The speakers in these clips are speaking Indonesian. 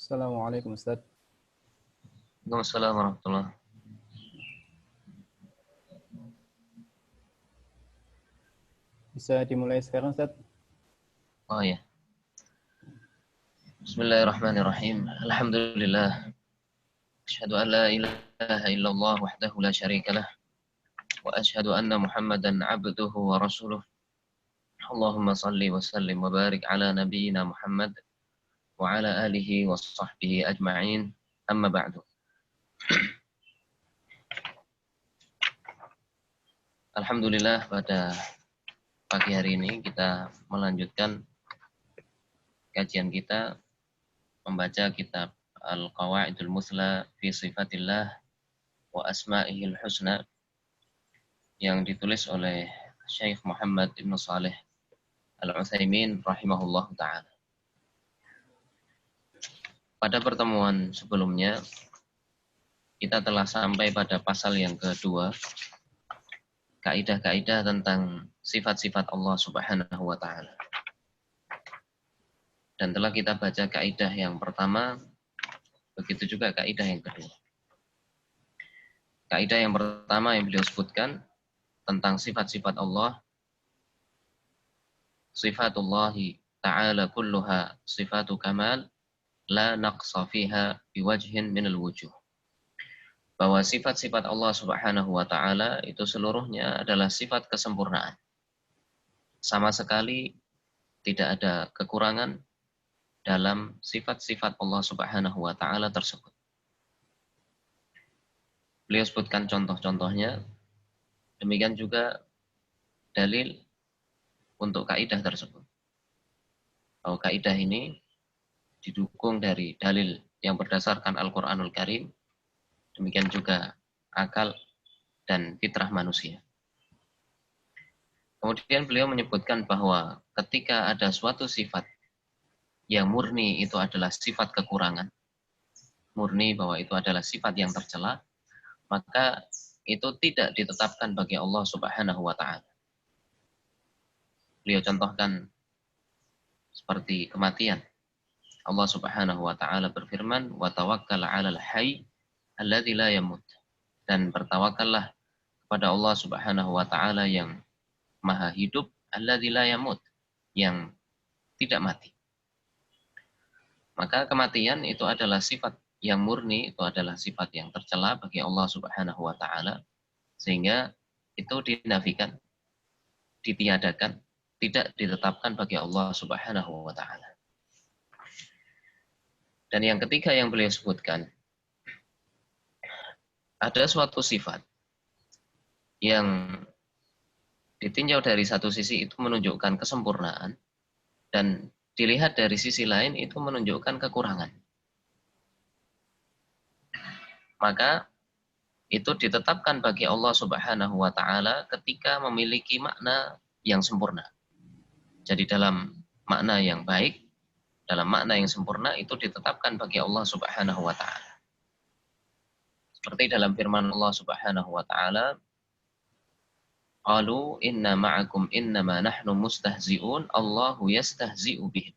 Assalamualaikum Ustaz. Waalaikumsalam warahmatullahi. Bisa dimulai sekarang Ustaz? Oh ya. Bismillahirrahmanirrahim. Alhamdulillah. Asyhadu an la ilaha illallah wahdahu la syarikalah wa asyhadu anna Muhammadan abduhu wa rasuluh. Allahumma salli wa sallim wa barik ala nabiyyina Muhammad wa ala alihi wa sahbihi ajma'in. Amma ba'du. Alhamdulillah, pada pagi hari ini kita melanjutkan kajian kita membaca kitab Al-Qawaidul Musla fi Sifatillah wa Asma'ihil Husna yang ditulis oleh Syekh Muhammad Ibn Saleh Al-Utsaimin rahimahullah ta'ala. Pada pertemuan sebelumnya kita telah sampai pada pasal yang kedua, kaidah-kaidah tentang sifat-sifat Allah Subhanahu wa ta'ala. Dan telah kita baca kaidah yang pertama, begitu juga kaidah yang kedua. Kaidah yang pertama yang beliau sebutkan tentang sifat-sifat Allah, sifatullahi ta'ala kulluha sifatu kamal la naqsa fiha biwajhin minal wujuh. Bahwa sifat-sifat Allah Subhanahu wa ta'ala itu seluruhnya adalah sifat kesempurnaan. Sama sekali tidak ada kekurangan dalam sifat-sifat Allah Subhanahu wa ta'ala tersebut. Beliau sebutkan contoh-contohnya, demikian juga dalil untuk kaidah tersebut. Bahwa kaidah ini didukung dari dalil yang berdasarkan Al-Quranul Karim, demikian juga akal dan fitrah manusia. Kemudian beliau menyebutkan bahwa ketika ada suatu sifat yang murni itu adalah sifat kekurangan, murni bahwa itu adalah sifat yang tercela, maka itu tidak ditetapkan bagi Allah Subhanahu wa ta'ala. Beliau contohkan seperti kematian. Allah Subhanahu wa ta'ala berfirman, "Wa tawakkal 'alal hayy alladzi la yamut." Dan bertawakallah kepada Allah Subhanahu wa ta'ala yang maha hidup, alladzi la yamut, yang tidak mati. Maka kematian itu adalah sifat yang murni, itu adalah sifat yang tercela bagi Allah Subhanahu wa ta'ala, sehingga itu dinafikan, ditiadakan, tidak ditetapkan bagi Allah Subhanahu wa ta'ala. Dan yang ketiga yang beliau sebutkan, ada suatu sifat yang ditinjau dari satu sisi itu menunjukkan kesempurnaan, dan dilihat dari sisi lain itu menunjukkan kekurangan. Maka itu ditetapkan bagi Allah Subhanahu wa ta'ala ketika memiliki makna yang sempurna. Jadi dalam makna yang baik, dalam makna yang sempurna itu ditetapkan bagi Allah Subhanahu wa ta'ala. Seperti dalam firman Allah Subhanahu wa ta'ala, "Qalu inna ma'akum innama nahnu mustahzi'un Allahu yastahzi'u bihim."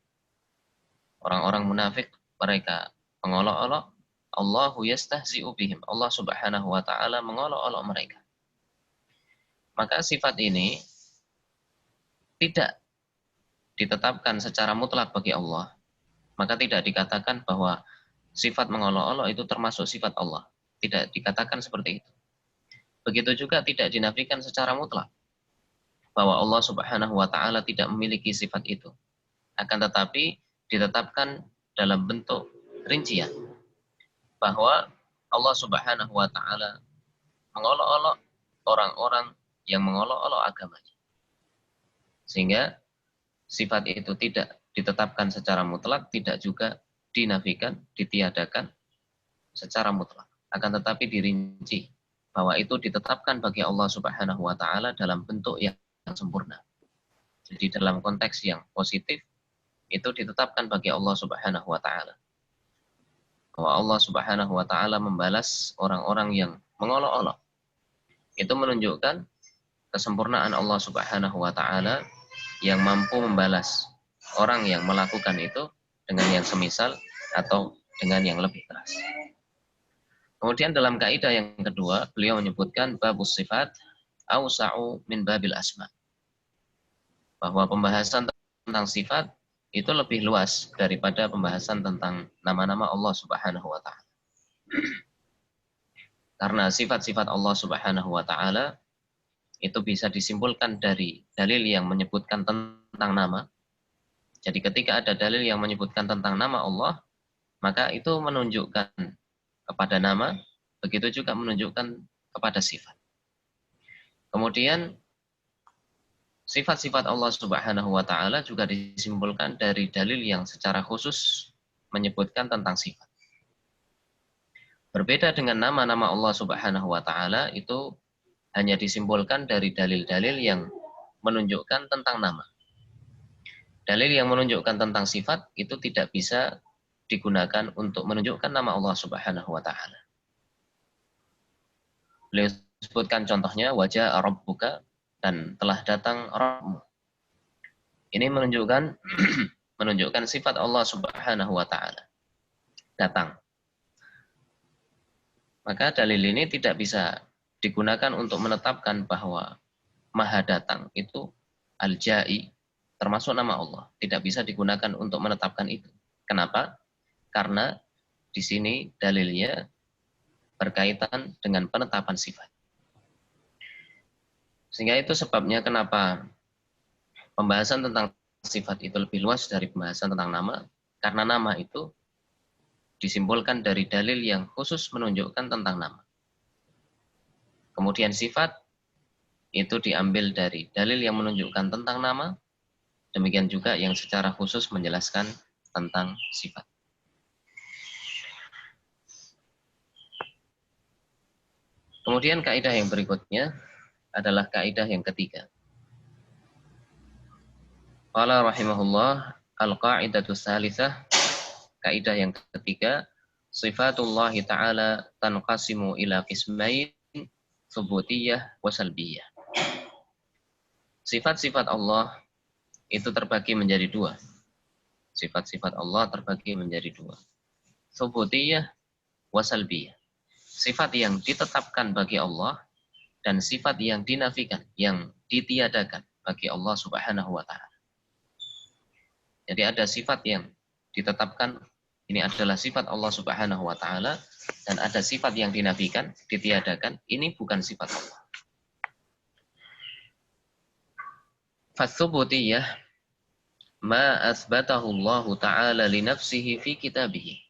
Orang-orang munafik mereka mengolok-olok, Allahu yastahzi'u bihim. Allah Subhanahu wa ta'ala mengolok-olok mereka. Maka sifat ini tidak ditetapkan secara mutlak bagi Allah. Maka tidak dikatakan bahwa sifat mengolok-olok itu termasuk sifat Allah. Tidak dikatakan seperti itu. Begitu juga tidak dinafikan secara mutlak bahwa Allah Subhanahu wa ta'ala tidak memiliki sifat itu. Akan tetapi ditetapkan dalam bentuk rincian bahwa Allah Subhanahu wa ta'ala mengolok-olok orang-orang yang mengolok-olok agamanya. Sehingga sifat itu tidak ditetapkan secara mutlak, tidak juga dinafikan, ditiadakan secara mutlak. Akan tetapi dirinci bahwa itu ditetapkan bagi Allah Subhanahu wa ta'ala dalam bentuk yang sempurna. Jadi dalam konteks yang positif, itu ditetapkan bagi Allah Subhanahu wa ta'ala. Bahwa Allah Subhanahu wa ta'ala membalas orang-orang yang mengolok-olok. Itu menunjukkan kesempurnaan Allah Subhanahu wa ta'ala yang mampu membalas orang yang melakukan itu dengan yang semisal atau dengan yang lebih keras. Kemudian dalam kaidah yang kedua, beliau menyebutkan babus sifat awsa'u min babil asma. Bahwa pembahasan tentang sifat itu lebih luas daripada pembahasan tentang nama-nama Allah Subhanahu wa taala. Karena sifat-sifat Allah Subhanahu wa taala itu bisa disimpulkan dari dalil yang menyebutkan tentang nama. Jadi ketika ada dalil yang menyebutkan tentang nama Allah, maka itu menunjukkan kepada nama, begitu juga menunjukkan kepada sifat. Kemudian sifat-sifat Allah Subhanahu wa taala juga disimpulkan dari dalil yang secara khusus menyebutkan tentang sifat. Berbeda dengan nama-nama Allah Subhanahu wa taala itu hanya disimpulkan dari dalil-dalil yang menunjukkan tentang nama. Dalil yang menunjukkan tentang sifat itu tidak bisa digunakan untuk menunjukkan nama Allah Subhanahu wa taala. Beliau sebutkan contohnya wajah rabbuka dan telah datang Rabbmu. Ini menunjukkan sifat Allah Subhanahu wa taala. Datang. Maka dalil ini tidak bisa digunakan untuk menetapkan bahwa Maha Datang itu Al-Ja'i termasuk nama Allah. Tidak bisa digunakan untuk menetapkan itu. Kenapa? Karena di sini dalilnya berkaitan dengan penetapan sifat. Sehingga itu sebabnya kenapa pembahasan tentang sifat itu lebih luas dari pembahasan tentang nama. Karena nama itu disimpulkan dari dalil yang khusus menunjukkan tentang nama. Kemudian sifat itu diambil dari dalil yang menunjukkan tentang nama, demikian juga yang secara khusus menjelaskan tentang sifat. Kemudian kaidah yang berikutnya adalah kaidah yang ketiga. Qala rahimahullah al-qa'idatu tsalitsah, kaidah yang ketiga, sifatullah ta'ala tanqasimu ila qismain, subutiyah wa salbiyah. Sifat-sifat Allah itu terbagi menjadi dua. Sifat-sifat Allah terbagi menjadi dua. Subutiyah wa salbiyah. Sifat yang ditetapkan bagi Allah dan sifat yang dinafikan, yang ditiadakan bagi Allah Subhanahu wa taala. Jadi ada sifat yang ditetapkan, ini adalah sifat Allah Subhanahu wa taala, dan ada sifat yang dinafikan, ditiadakan, ini bukan sifat Allah. Fatsubutiyah ma asbatahu Allah taala li nafsihi fi kitabih.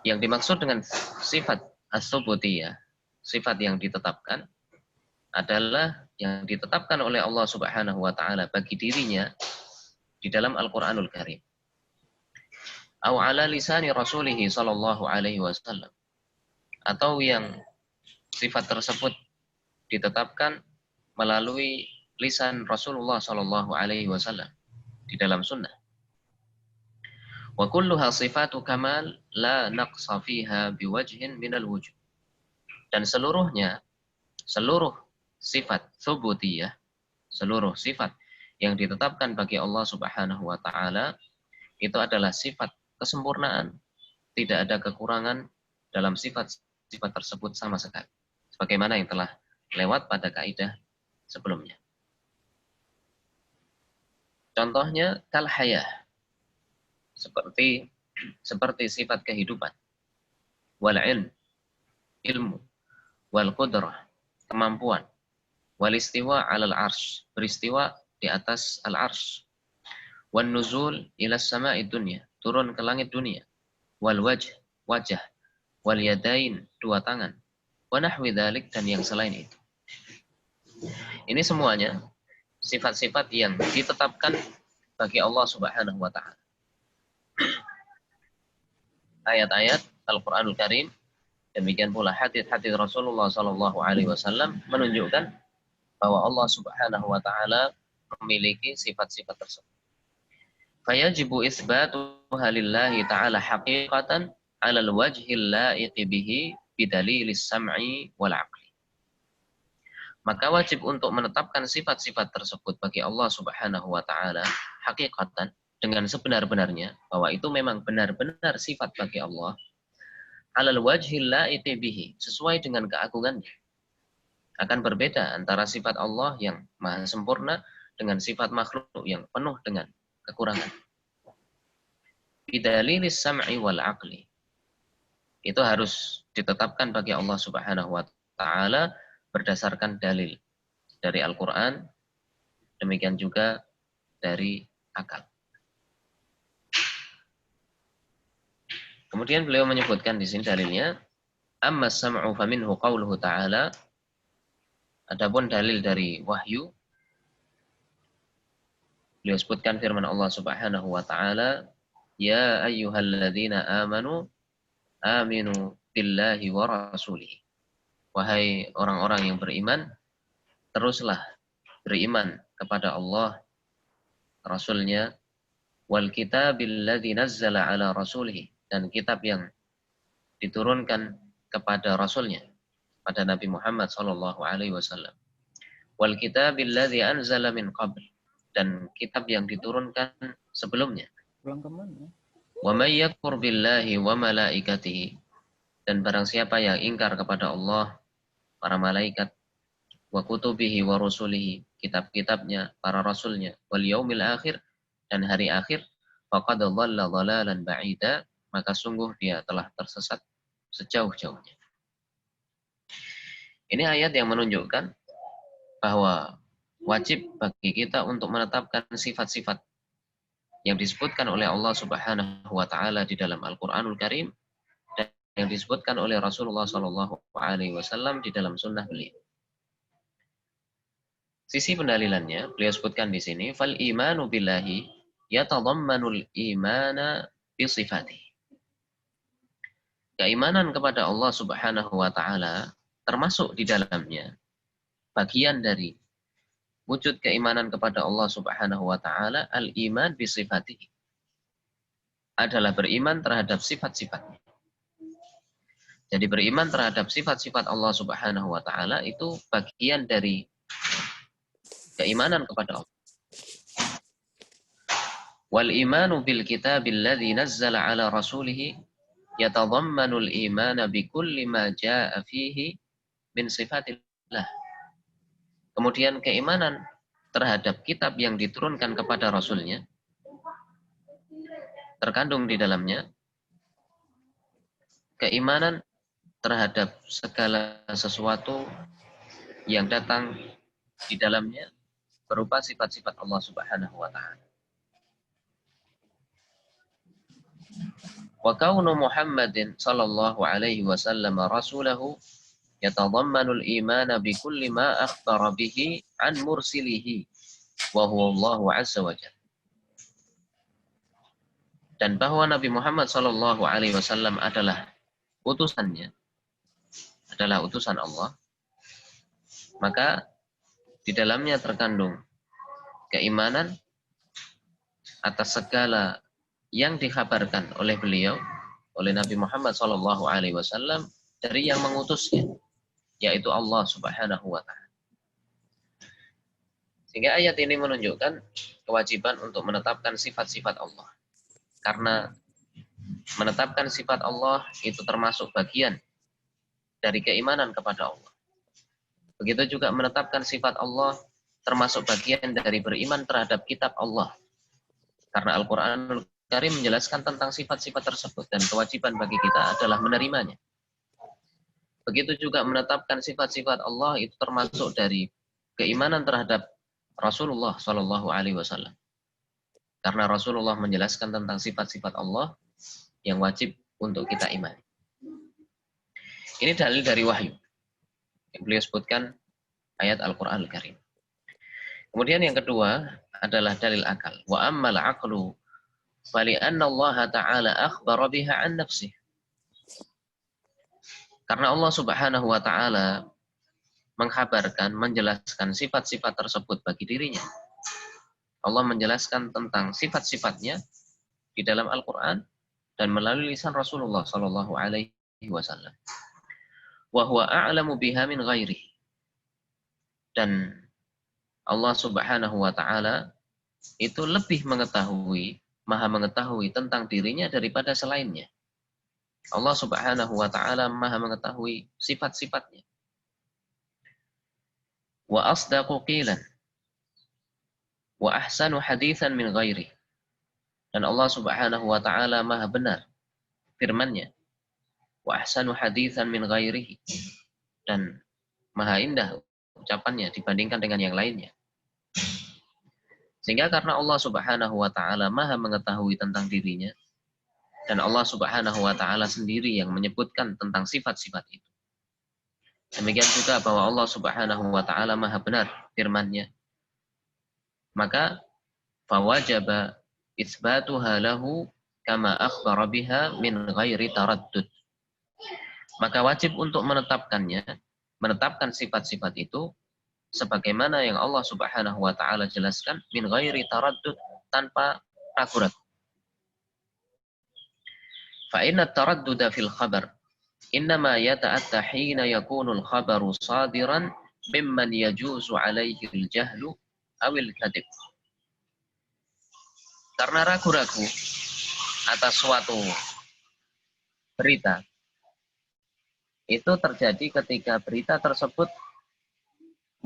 Yang dimaksud dengan sifat as-subutiyah, sifat yang ditetapkan, adalah yang ditetapkan oleh Allah Subhanahu wa taala bagi dirinya di dalam Al-Qur'anul Karim. Au ala lisani rasulih sallallahu alaihi wasallam. Atau yang sifat tersebut ditetapkan melalui lisan Rasulullah sallallahu alaihi wasallam di dalam sunnah. Wa kulluha sifatu kamal la naqsa fiha biwajhin minal wujud. Dan seluruhnya, seluruh sifat subutiyah, seluruh sifat yang ditetapkan bagi Allah Subhanahu wa taala itu adalah sifat kesempurnaan. Tidak ada kekurangan dalam sifat-sifat tersebut sama sekali. Sebagaimana yang telah lewat pada kaidah sebelumnya. Contohnya kal hayah. Seperti sifat kehidupan, wal ilmu, wal qudrah, kemampuan, wal istiwa 'alal arsy, beristiwa di atas al arsy, wan nuzul ila sama'id dunya, turun ke langit dunia, wal wajah, wal yadain, dua tangan, wa nahwi dzalik, dan yang selain itu. Ini semuanya sifat-sifat yang ditetapkan bagi Allah Subhanahu wa taala. Ayat-ayat Al-Qur'anul Karim, demikian pula hadis-hadis Rasulullah sallallahu alaihi wasallam menunjukkan bahwa Allah Subhanahu wa taala memiliki sifat-sifat tersebut. Fayajibu isbatuha lillahi ta'ala haqiqatan 'ala al-wajhil la'iqi bihi bidalilis sam'i wal 'aqli. Maka wajib untuk menetapkan sifat-sifat tersebut bagi Allah Subhanahu wa taala hakikatan, dengan sebenar-benarnya, bahwa itu memang benar-benar sifat bagi Allah, alal wajhil la'iqi bihi, sesuai dengan keagungannya. Akan berbeda antara sifat Allah yang maha sempurna dengan sifat makhluk yang penuh dengan kekurangan. Bidalilis sam'i wal aqli. Itu harus ditetapkan bagi Allah Subhanahu wa taala berdasarkan dalil dari Al-Qur'an, demikian juga dari akal. Kemudian beliau menyebutkan di sini dalilnya, amma sam'u faminhu qauluhu ta'ala. Adapun dalil dari wahyu, beliau sebutkan firman Allah Subhanahu wa taala, ya ayyuhalladzina amanu aminu billahi wa rasulihi. Wahai orang-orang yang beriman, teruslah beriman kepada Allah, Rasulnya, wal kitabil ladzi nazzala ala rasulihi, dan kitab yang diturunkan kepada Rasulnya, pada Nabi Muhammad sallallahu alaihi wasallam. Wal kitabil ladzi anzala min qabl, dan kitab yang diturunkan sebelumnya. Pulang kemana? Wa may yakfur billahi wa malaikatihi, dan barang siapa yang ingkar kepada Allah, para malaikat, wa kutubihi wa rusulihi, kitab-kitabnya, para rasulnya, wal yaumil akhir, dan hari akhir, faqad dhalla dhalalan ba'ida, maka sungguh dia telah tersesat sejauh-jauhnya. Ini ayat yang menunjukkan bahwa wajib bagi kita untuk menetapkan sifat-sifat yang disebutkan oleh Allah Subhanahu wa taala di dalam Al-Qur'anul Karim dan yang disebutkan oleh Rasulullah sallallahu alaihi wasallam di dalam sunnah beliau. Sisi pendalilannya beliau sebutkan di sini, fal imanu billahi yatadammanul imana bi sifatihi. Keimanan kepada Allah Subhanahu wa taala termasuk di dalamnya bagian dari wujud keimanan kepada Allah Subhanahu wa taala, al-iman bi sifatihi, adalah beriman terhadap sifat-sifatnya. Jadi beriman terhadap sifat-sifat Allah Subhanahu wa taala itu bagian dari keimanan kepada Allah. Wal imanu bil kitabil ladzi nazzala ala rasulih yatadammanul imana bi kulli ma jaa fihi min sifatillah. Kemudian keimanan terhadap kitab yang diturunkan kepada Rasulnya terkandung di dalamnya keimanan terhadap segala sesuatu yang datang di dalamnya berupa sifat-sifat Allah Subhanahu wa taala. Wa kaunu Muhammadin sallallahu alaihi wasallam rasulahu yatadammanul imana bi kulli ma akhbara bihi an mursilihi wa huwa Allah azza wa jalla. Dan bahwa Nabi Muhammad sallallahu alaihi wasallam adalah utusannya, adalah utusan Allah, maka di dalamnya terkandung keimanan atas segala yang dikabarkan oleh beliau, oleh Nabi Muhammad sallallahu alaihi wasallam dari yang mengutusnya, yaitu Allah Subhanahu wa taala. Sehingga ayat ini menunjukkan kewajiban untuk menetapkan sifat-sifat Allah. Karena menetapkan sifat Allah itu termasuk bagian dari keimanan kepada Allah. Begitu juga menetapkan sifat Allah termasuk bagian dari beriman terhadap kitab Allah. Karena Al-Qur'anul Karim menjelaskan tentang sifat-sifat tersebut dan kewajiban bagi kita adalah menerimanya. Begitu juga menetapkan sifat-sifat Allah itu termasuk dari keimanan terhadap Rasulullah Shallallahu Alaihi Wasallam. Karena Rasulullah menjelaskan tentang sifat-sifat Allah yang wajib untuk kita imani. Ini dalil dari wahyu yang beliau sebutkan ayat Al-Quran Al-Karim. Kemudian yang kedua adalah dalil akal. Wa ammal aqlu fali anna Allah Ta'ala akhbara biha an nafsih. Karena Allah Subhanahu wa taala menghabarkan, menjelaskan sifat-sifat tersebut bagi dirinya. Allah menjelaskan tentang sifat-sifatnya di dalam Al-Qur'an dan melalui lisan Rasulullah sallallahu alaihi wasallam. Wa huwa a'lamu biha min ghairihi. Dan Allah Subhanahu wa taala itu lebih mengetahui maha mengetahui tentang dirinya daripada selainnya. Allah Subhanahu wa taala maha mengetahui sifat-sifatnya. Wa asdaqu qilan wa ahsanu haditsan min ghairi. Dan Allah Subhanahu wa taala maha benar firman-Nya. Wa ahsanu haditsan min ghairihi. Dan maha indah ucapannya dibandingkan dengan yang lainnya. Sehingga karena Allah Subhanahu wa taala maha mengetahui tentang dirinya, dan Allah Subhanahu wa taala sendiri yang menyebutkan tentang sifat-sifat itu. Demikian juga bahwa Allah Subhanahu wa taala maha benar firman-Nya. Maka fawajaba itsbatuha lahu kama akhbara biha min ghairi taraddud. Maka wajib untuk menetapkannya, menetapkan sifat-sifat itu sebagaimana yang Allah Subhanahu wa taala jelaskan min ghairi taraddud, tanpa ragu-ragu. Fa inna taradduda fil khabar innama yata'atta hina yakunu al-khabaru sadiran mimman yajuzu alaihi al-jahlu awil kadhib. Karena ragu-ragu atas suatu berita itu terjadi ketika berita tersebut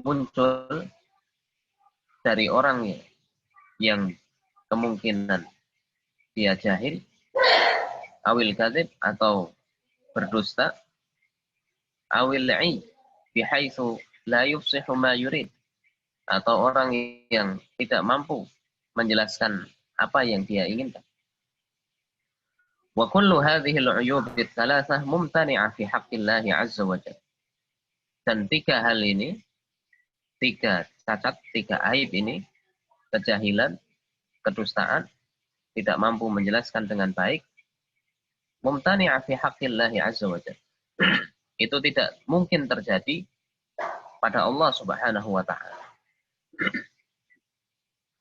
muncul dari orang yang kemungkinan dia jahil, awil kadhib, atau berdusta, awil la'i bihaitsu la yufsihu ma yurid, atau orang yang tidak mampu menjelaskan apa yang dia inginkan. Wa kullu hadhihi al-'uyub ats-tsalatsah mumtani'ah fi haqqillah 'azza wa jalla. Dan tiga hal ini, tiga cacat, tiga aib ini, kejahilan, kedustaan, tidak mampu menjelaskan dengan baik, mumtani'ah fi haqqillah 'azza wa jalla. Itu tidak mungkin terjadi pada Allah Subhanahu wa taala.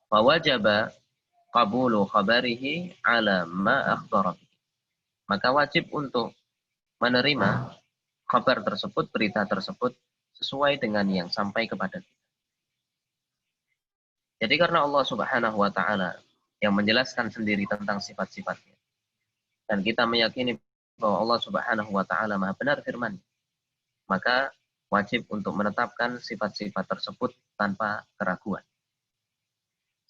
Fa wajaba qabulu khabarihi 'ala ma akhbara. Maka wajib untuk menerima kabar tersebut, berita tersebut, sesuai dengan yang sampai kepada kita. Jadi karena Allah Subhanahu wa taala yang menjelaskan sendiri tentang sifat-sifatnya, dan kita meyakini bahwa Allah Subhanahu wa taala maha benar firman, maka wajib untuk menetapkan sifat-sifat tersebut tanpa keraguan.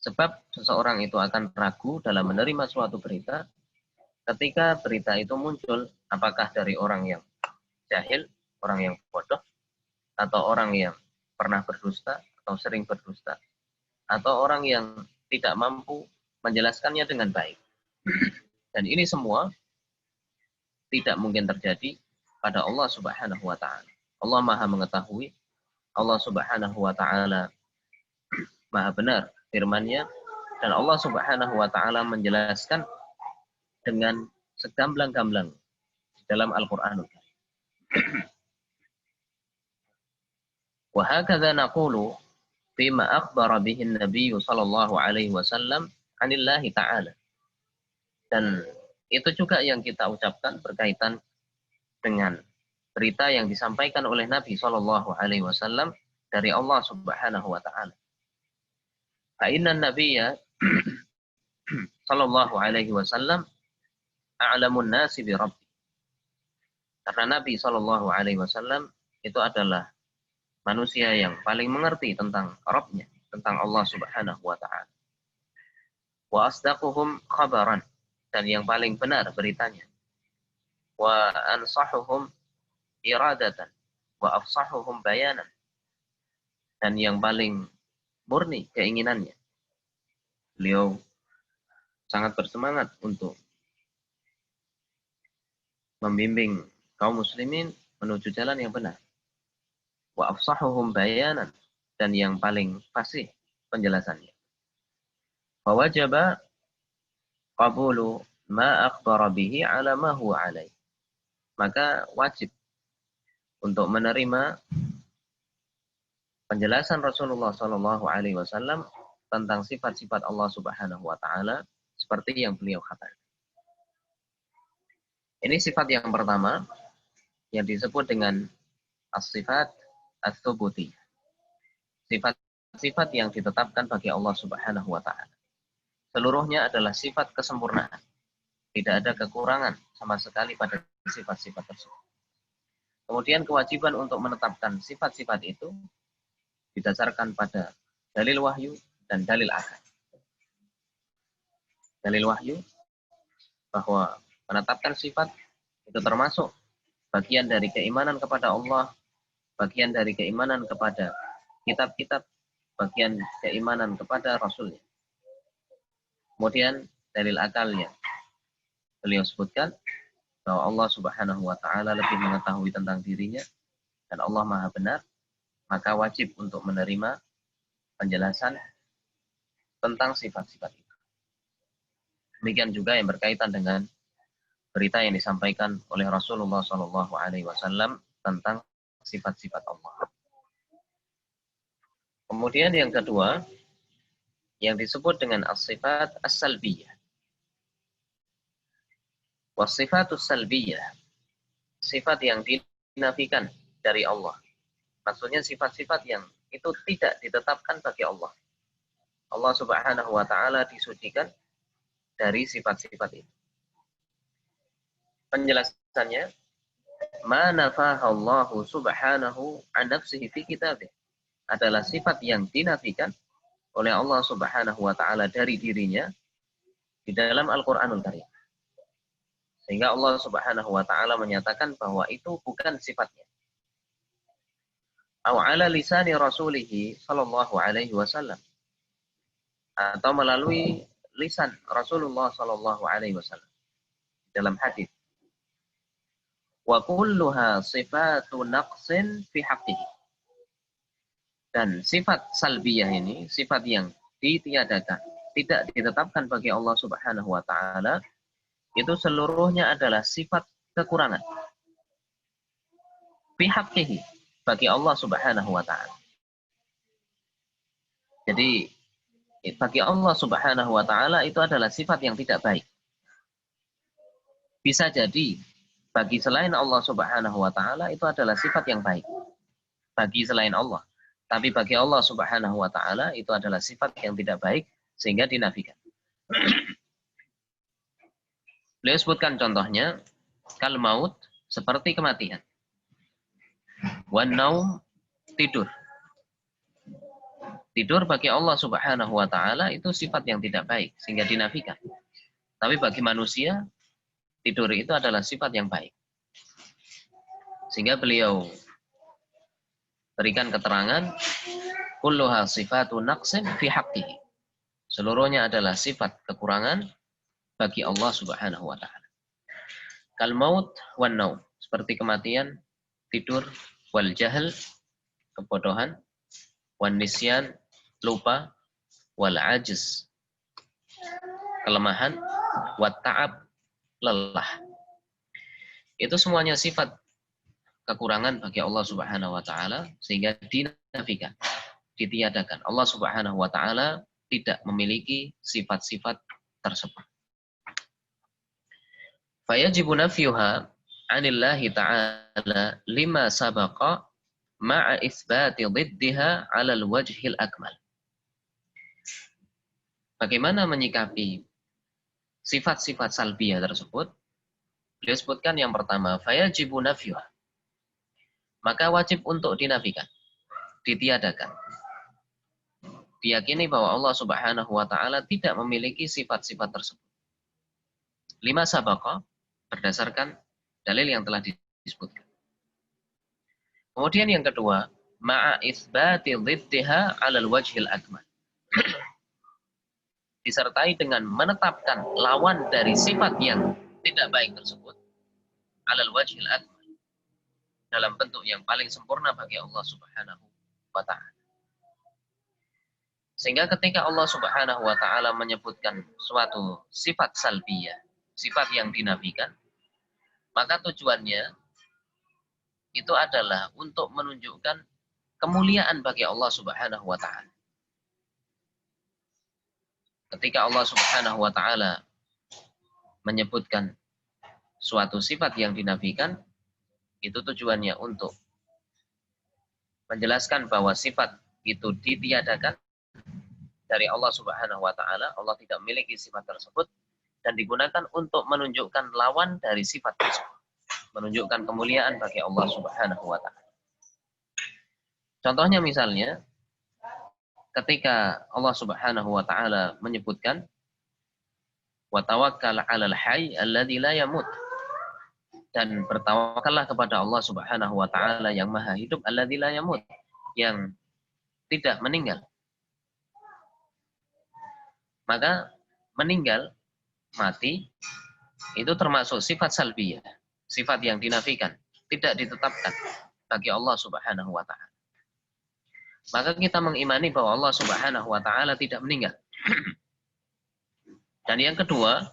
Sebab seseorang itu akan ragu dalam menerima suatu berita ketika berita itu muncul, apakah dari orang yang jahil, orang yang bodoh, atau orang yang pernah berdusta atau sering berdusta, atau orang yang tidak mampu menjelaskannya dengan baik. Dan ini semua tidak mungkin terjadi pada Allah Subhanahu wa taala. Allah Maha mengetahui, Allah Subhanahu wa taala Maha benar firman-Nya, dan Allah Subhanahu wa taala menjelaskan dengan segamblang-gamblang di dalam Al-Qur'anul Karim. Wa hakadha naqulu fima akhbara bihi an-nabiy sallallahu alaihi wasallam 'anillahi ta'ala. Dan itu juga yang kita ucapkan berkaitan dengan berita yang disampaikan oleh Nabi sallallahu alaihi wasallam dari Allah Subhanahu wa taala. Fa inna an-nabiyya sallallahu alaihi wasallam a'lamun nasi bi rabbi. Karena Nabi sallallahu alaihi wasallam itu adalah manusia yang paling mengerti tentang Rabb-Nya, tentang Allah Subhanahu wa taala. Wa asdaquhum khabaran, dan yang paling benar beritanya. Wa ansahuhum iradatan wa afsahuhum bayanan, dan yang paling murni keinginannya. Beliau sangat bersemangat untuk membimbing kaum muslimin menuju jalan yang benar. Wa afsahuhum bayanan, dan yang paling fasih penjelasannya. Fa wajaba qabulu ma akhbara bihi 'ala ma huwa 'alaih. Maka wajib untuk menerima penjelasan Rasulullah sallallahu alaihi wasallam tentang sifat-sifat Allah Subhanahu wa taala seperti yang beliau katakan. Ini sifat yang pertama yang disebut dengan as-sifat ats-tsubutiyah. Sifat-sifat yang ditetapkan bagi Allah Subhanahu wa taala. seluruhnya adalah sifat kesempurnaan. Tidak ada kekurangan sama sekali pada sifat-sifat tersebut. Kemudian kewajiban untuk menetapkan sifat-sifat itu didasarkan pada dalil wahyu dan dalil akal. Dalil wahyu bahwa menetapkan sifat itu termasuk bagian dari keimanan kepada Allah, bagian dari keimanan kepada kitab-kitab, bagian keimanan kepada Rasulnya. Kemudian dalil akalnya beliau sebutkan bahwa Allah Subhanahu wa taala lebih mengetahui tentang dirinya dan Allah Maha benar, maka wajib untuk menerima penjelasan tentang sifat-sifat itu. Demikian juga yang berkaitan dengan berita yang disampaikan oleh Rasulullah SAW tentang sifat-sifat Allah. Kemudian yang kedua, yang disebut dengan as-sifat as-salbiyah. Was-sifatus salbiyah, sifat yang dinafikan dari Allah. Maksudnya sifat-sifat yang itu tidak ditetapkan bagi Allah. Allah Subhanahu wa taala disucikan dari sifat-sifat itu. Penjelasannya, ma nafahallahu subhanahu an nafsihi fi kitabih, adalah sifat yang dinafikan oleh Allah Subhanahu wa taala dari dirinya di dalam Al-Qur'anul Karim. Sehingga Allah Subhanahu wa taala menyatakan bahwa itu bukan sifatnya. Aw ala lisani rasulih sallallahu alaihi wasallam, atau melalui lisan Rasulullah sallallahu alaihi wasallam dalam hadis. Wa kulluha sifatu naqsin fi haqqihi. Dan sifat salbiyah ini, sifat yang ditiadakan, tidak ditetapkan bagi Allah Subhanahu wa taala, itu seluruhnya adalah sifat kekurangan. Fi haqqihi, bagi Allah Subhanahu wa taala. Jadi bagi Allah Subhanahu wa taala itu adalah sifat yang tidak baik. Bisa jadi bagi selain Allah Subhanahu wa taala itu adalah sifat yang baik. Bagi selain Allah. Tapi bagi Allah Subhanahu wa taala itu adalah sifat yang tidak baik sehingga dinafikan. Beliau sebutkan contohnya, kal maut, seperti kematian. Wan naum, tidur. Tidur bagi Allah Subhanahu wa taala itu sifat yang tidak baik sehingga dinafikan. Tapi bagi manusia, tidur itu adalah sifat yang baik. Sehingga beliau berikan keterangan, kulluha sifatu naqsin fi haqqihi. Seluruhnya adalah sifat kekurangan bagi Allah Subhanahu wa taala. Kal maut wan naum, seperti kematian, tidur, wal jahl, kebodohan, wan nisyan, lupa, wal ajiz, kelemahan, wat ta'ab, lelah. Itu semuanya sifat kekurangan bagi Allah Subhanahu wa taala sehingga dinafikan, ditiadakan. Allah Subhanahu wa taala tidak memiliki sifat-sifat tersebut. Fayajibu nafyuha 'anillahi ta'ala lima sabaqa ma'a itsbati dhiddiha 'ala al-wajhil akmal. Bagaimana menyikapi sifat-sifat salbiyah tersebut? Beliau sebutkan yang pertama, fayajibu nafyuha. Maka wajib untuk dinafikan, ditiadakan. Diyakini bahwa Allah Subhanahu wa taala tidak memiliki sifat-sifat tersebut. Lima sabaqa, berdasarkan dalil yang telah disebutkan. Kemudian yang kedua, ma'a itsbati dhiddiha 'alal wajhil akmal. Disertai dengan menetapkan lawan dari sifat yang tidak baik tersebut 'alal wajhil akmal, dalam bentuk yang paling sempurna bagi Allah Subhanahu wa taala. Sehingga ketika Allah Subhanahu wa taala menyebutkan suatu sifat salbiyah, sifat yang dinafikan, maka tujuannya itu adalah untuk menunjukkan kemuliaan bagi Allah Subhanahu wa taala. Ketika Allah Subhanahu wa taala menyebutkan suatu sifat yang dinafikan, itu tujuannya untuk menjelaskan bahwa sifat itu ditiadakan dari Allah Subhanahu wa taala, Allah tidak memiliki sifat tersebut dan digunakan untuk menunjukkan lawan dari sifat tersebut. Menunjukkan kemuliaan bagi Allah Subhanahu wa taala. Contohnya misalnya ketika Allah Subhanahu wa taala menyebutkan wa tawakkal 'alal hayy alladzi la yamut, dan bertawakallah kepada Allah Subhanahu wa taala yang maha hidup alladzi la yamut, yang tidak meninggal. Maka meninggal, mati, itu termasuk sifat salbiyah, sifat yang dinafikan, tidak ditetapkan bagi Allah Subhanahu wa taala. Maka kita mengimani bahwa Allah Subhanahu wa taala tidak meninggal. Dan yang kedua,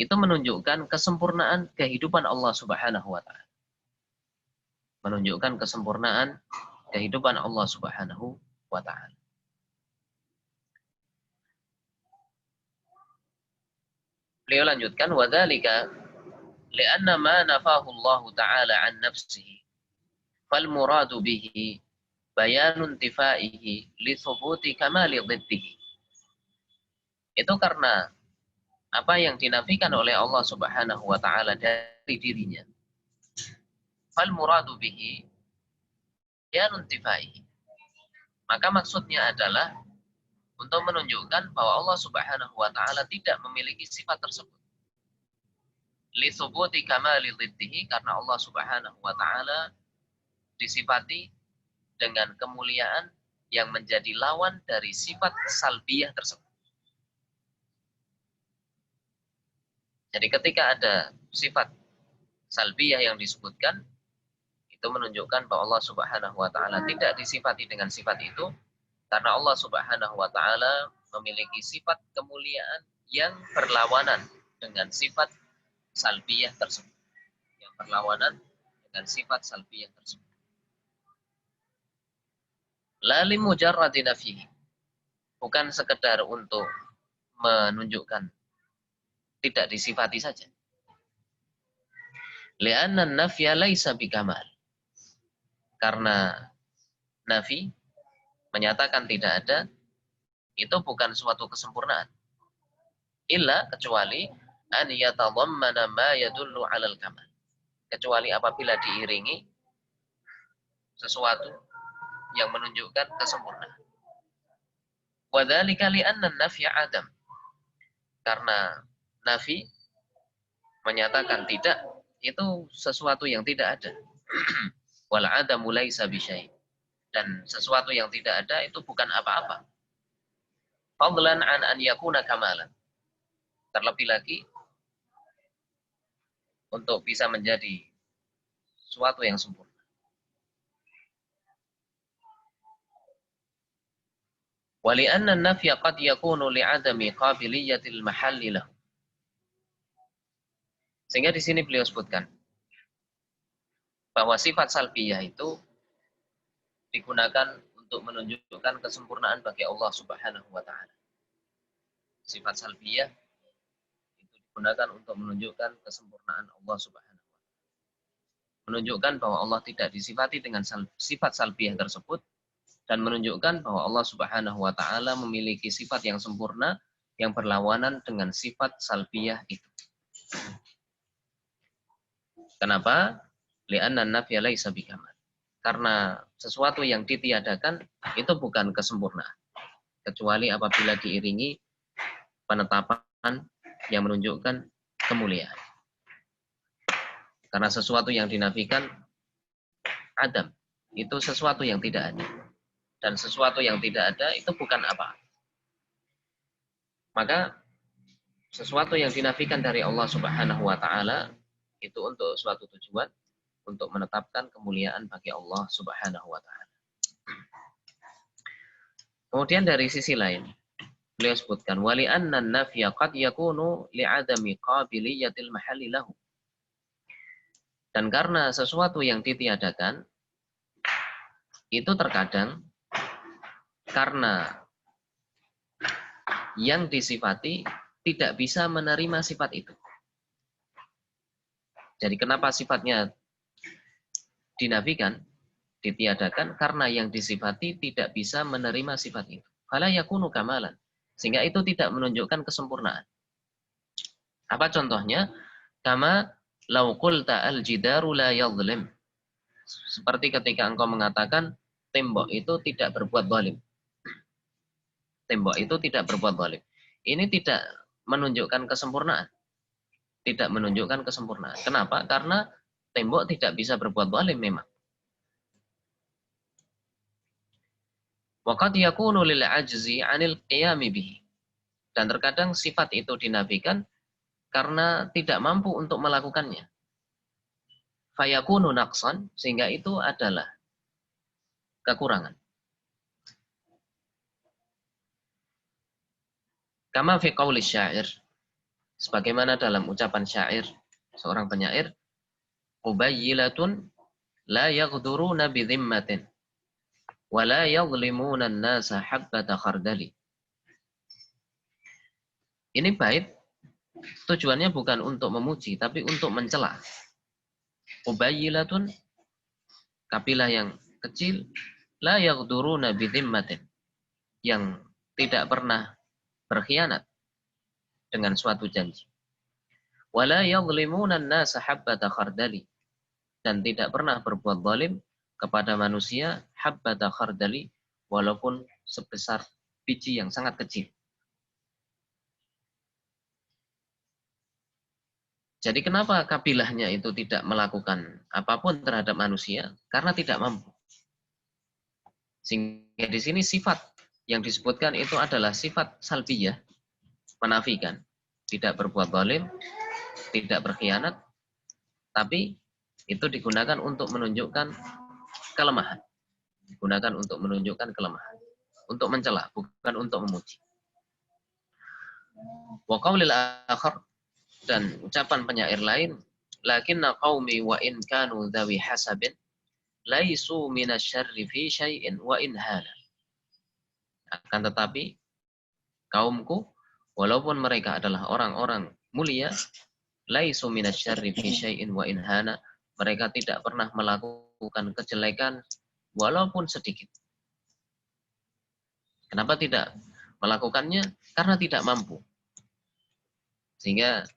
itu menunjukkan kesempurnaan kehidupan Allah Subhanahu wa taala. Menunjukkan kesempurnaan kehidupan Allah Subhanahu wa taala. Beliau lanjutkan, wadzalika li'anna ma nafahu Allah taala 'an nafsihi fal muradu bihi bayanun tifaihi li thubuti kamali dhiddihi. Itu karena apa yang dinafikan oleh Allah Subhanahu wa taala dari dirinya. Fal muradu bihi bayanun tifaihi. Maka maksudnya adalah untuk menunjukkan bahwa Allah Subhanahu wa taala tidak memiliki sifat tersebut. Li thubuti kamali dhiddihi, karena Allah Subhanahu wa taala disifati dengan kemuliaan yang menjadi lawan dari sifat salbiyah tersebut. Jadi ketika ada sifat salbiyah yang disebutkan, itu menunjukkan bahwa Allah Subhanahu wa taala tidak disifati dengan sifat itu, karena Allah Subhanahu wa taala memiliki sifat kemuliaan yang berlawanan dengan sifat salbiyah tersebut. Yang berlawanan dengan sifat salbiyah tersebut. La li mujarradi nafihi. Bukan sekedar untuk menunjukkan tidak disifati saja. Li'anna an-nafya laisa bikamal. Karena nafi, menyatakan tidak ada, itu bukan suatu kesempurnaan. Illa, kecuali an yatadhammana ma yadullu 'alal kamal. Kecuali apabila diiringi sesuatu yang menunjukkan kesempurnaan. Wa dzalika li'anna an-nafya 'adam. Karena nafi menyatakan tidak, itu sesuatu yang tidak ada. Wal 'adamu laisa bisyai'. Dan sesuatu yang tidak ada itu bukan apa-apa. Fadlan an yakuna kamalan. Terlebih lagi untuk bisa menjadi sesuatu yang sempurna. Wa li'anna an-nafya qad yakunu li'adami qabiliyatil mahalli lahu. Sehingga di sini beliau sebutkan bahwa sifat salbiyah itu digunakan untuk menunjukkan kesempurnaan bagi Allah Subhanahu wa taala. Sifat salbiyah itu digunakan untuk menunjukkan kesempurnaan Allah Subhanahu wa taala. Menunjukkan bahwa Allah tidak disifati dengan sifat salbiyah tersebut, dan menunjukkan bahwa Allah Subhanahu wa taala memiliki sifat yang sempurna yang berlawanan dengan sifat salbiyah itu. Kenapa? Li'anna an-nafya laisa bikamal. Karena sesuatu yang ditiadakan itu bukan kesempurnaan, kecuali apabila diiringi penetapan yang menunjukkan kemuliaan. Karena sesuatu yang dinafikan adam, itu sesuatu yang tidak ada. Dan sesuatu yang tidak ada itu bukan apa. Maka sesuatu yang dinafikan dari Allah Subhanahu wa taala itu untuk suatu tujuan, untuk menetapkan kemuliaan bagi Allah Subhanahu wa taala. Kemudian dari sisi lain, beliau sebutkan wali anna an-nafya qad yakunu li'adami qabiliyatil mahalli lahu. Dan karena sesuatu yang ditiadakan itu terkadang karena yang disifati tidak bisa menerima sifat itu. Jadi kenapa sifatnya dinafikan, ditiadakan? Karena yang disifati tidak bisa menerima sifat itu. fala yakunu kamalan. Sehingga itu tidak menunjukkan kesempurnaan. Apa contohnya? Kama law qulta al-jidaru la yadhlim. Seperti ketika engkau mengatakan tembok itu tidak berbuat zalim. Tembok itu tidak berbuat zalim. Ini tidak menunjukkan kesempurnaan. Tidak menunjukkan kesempurnaan. Kenapa? Karena tembok tidak bisa berbuat zalim memang. Waqad yakunu lil ajzi 'anil qiyami bihi. Dan terkadang sifat itu dinafikan karena tidak mampu untuk melakukannya. Fayakunu naqsan, sehingga itu adalah kekurangan. Kama fi qauli syair, sebagaimana dalam ucapan syair, seorang penyair, ubayyilatun la yaghduruna bi dhimmatin wa la yadhlimuna an-nasa habbata khardali. Ini bait tujuannya bukan untuk memuji tapi untuk mencela. Ubayyilatun, kabilah yang kecil, la yaghduruna bi dhimmatin, yang tidak pernah berkhianat dengan suatu janji. Wala yadhlimuna an-nasa habbata khardali, dan tidak pernah berbuat zalim kepada manusia habbata khardali, walaupun sebesar biji yang sangat kecil. Jadi kenapa kabilahnya itu tidak melakukan apapun terhadap manusia? Karena tidak mampu. Sehingga di sini sifat yang disebutkan itu adalah sifat salbiyah, menafikan, tidak berbuat zalim, tidak berkhianat, tapi itu digunakan untuk menunjukkan kelemahan. Digunakan untuk menunjukkan kelemahan, untuk mencela, bukan untuk memuji. Wa qaulil akhar, dan ucapan penyair lain, lakinna qaumi wa in kanu dhawi hasabin laisu minasyarri fi syai'in wa in hana. Akan tetapi kaumku, walaupun mereka adalah orang-orang mulia, laisu minasyarri fi syai'in wa in hana, mereka tidak pernah melakukan kejelekan walaupun sedikit. Kenapa tidak melakukannya? Karena tidak mampu. Sehingga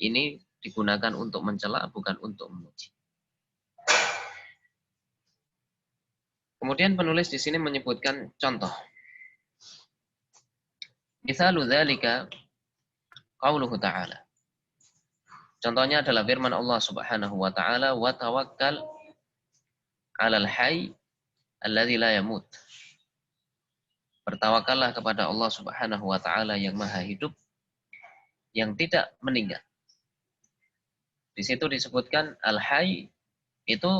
ini digunakan untuk mencela, bukan untuk memuji. Kemudian penulis di sini menyebutkan contoh. Mithalu dzalika qauluhu ta'ala. Contohnya adalah firman Allah Subhanahu wa taala, wa tawakkal 'alal hayy alladzi la yamut. Bertawakallah kepada Allah Subhanahu wa taala yang maha hidup, yang tidak meninggal. Di situ disebutkan al-hayy itu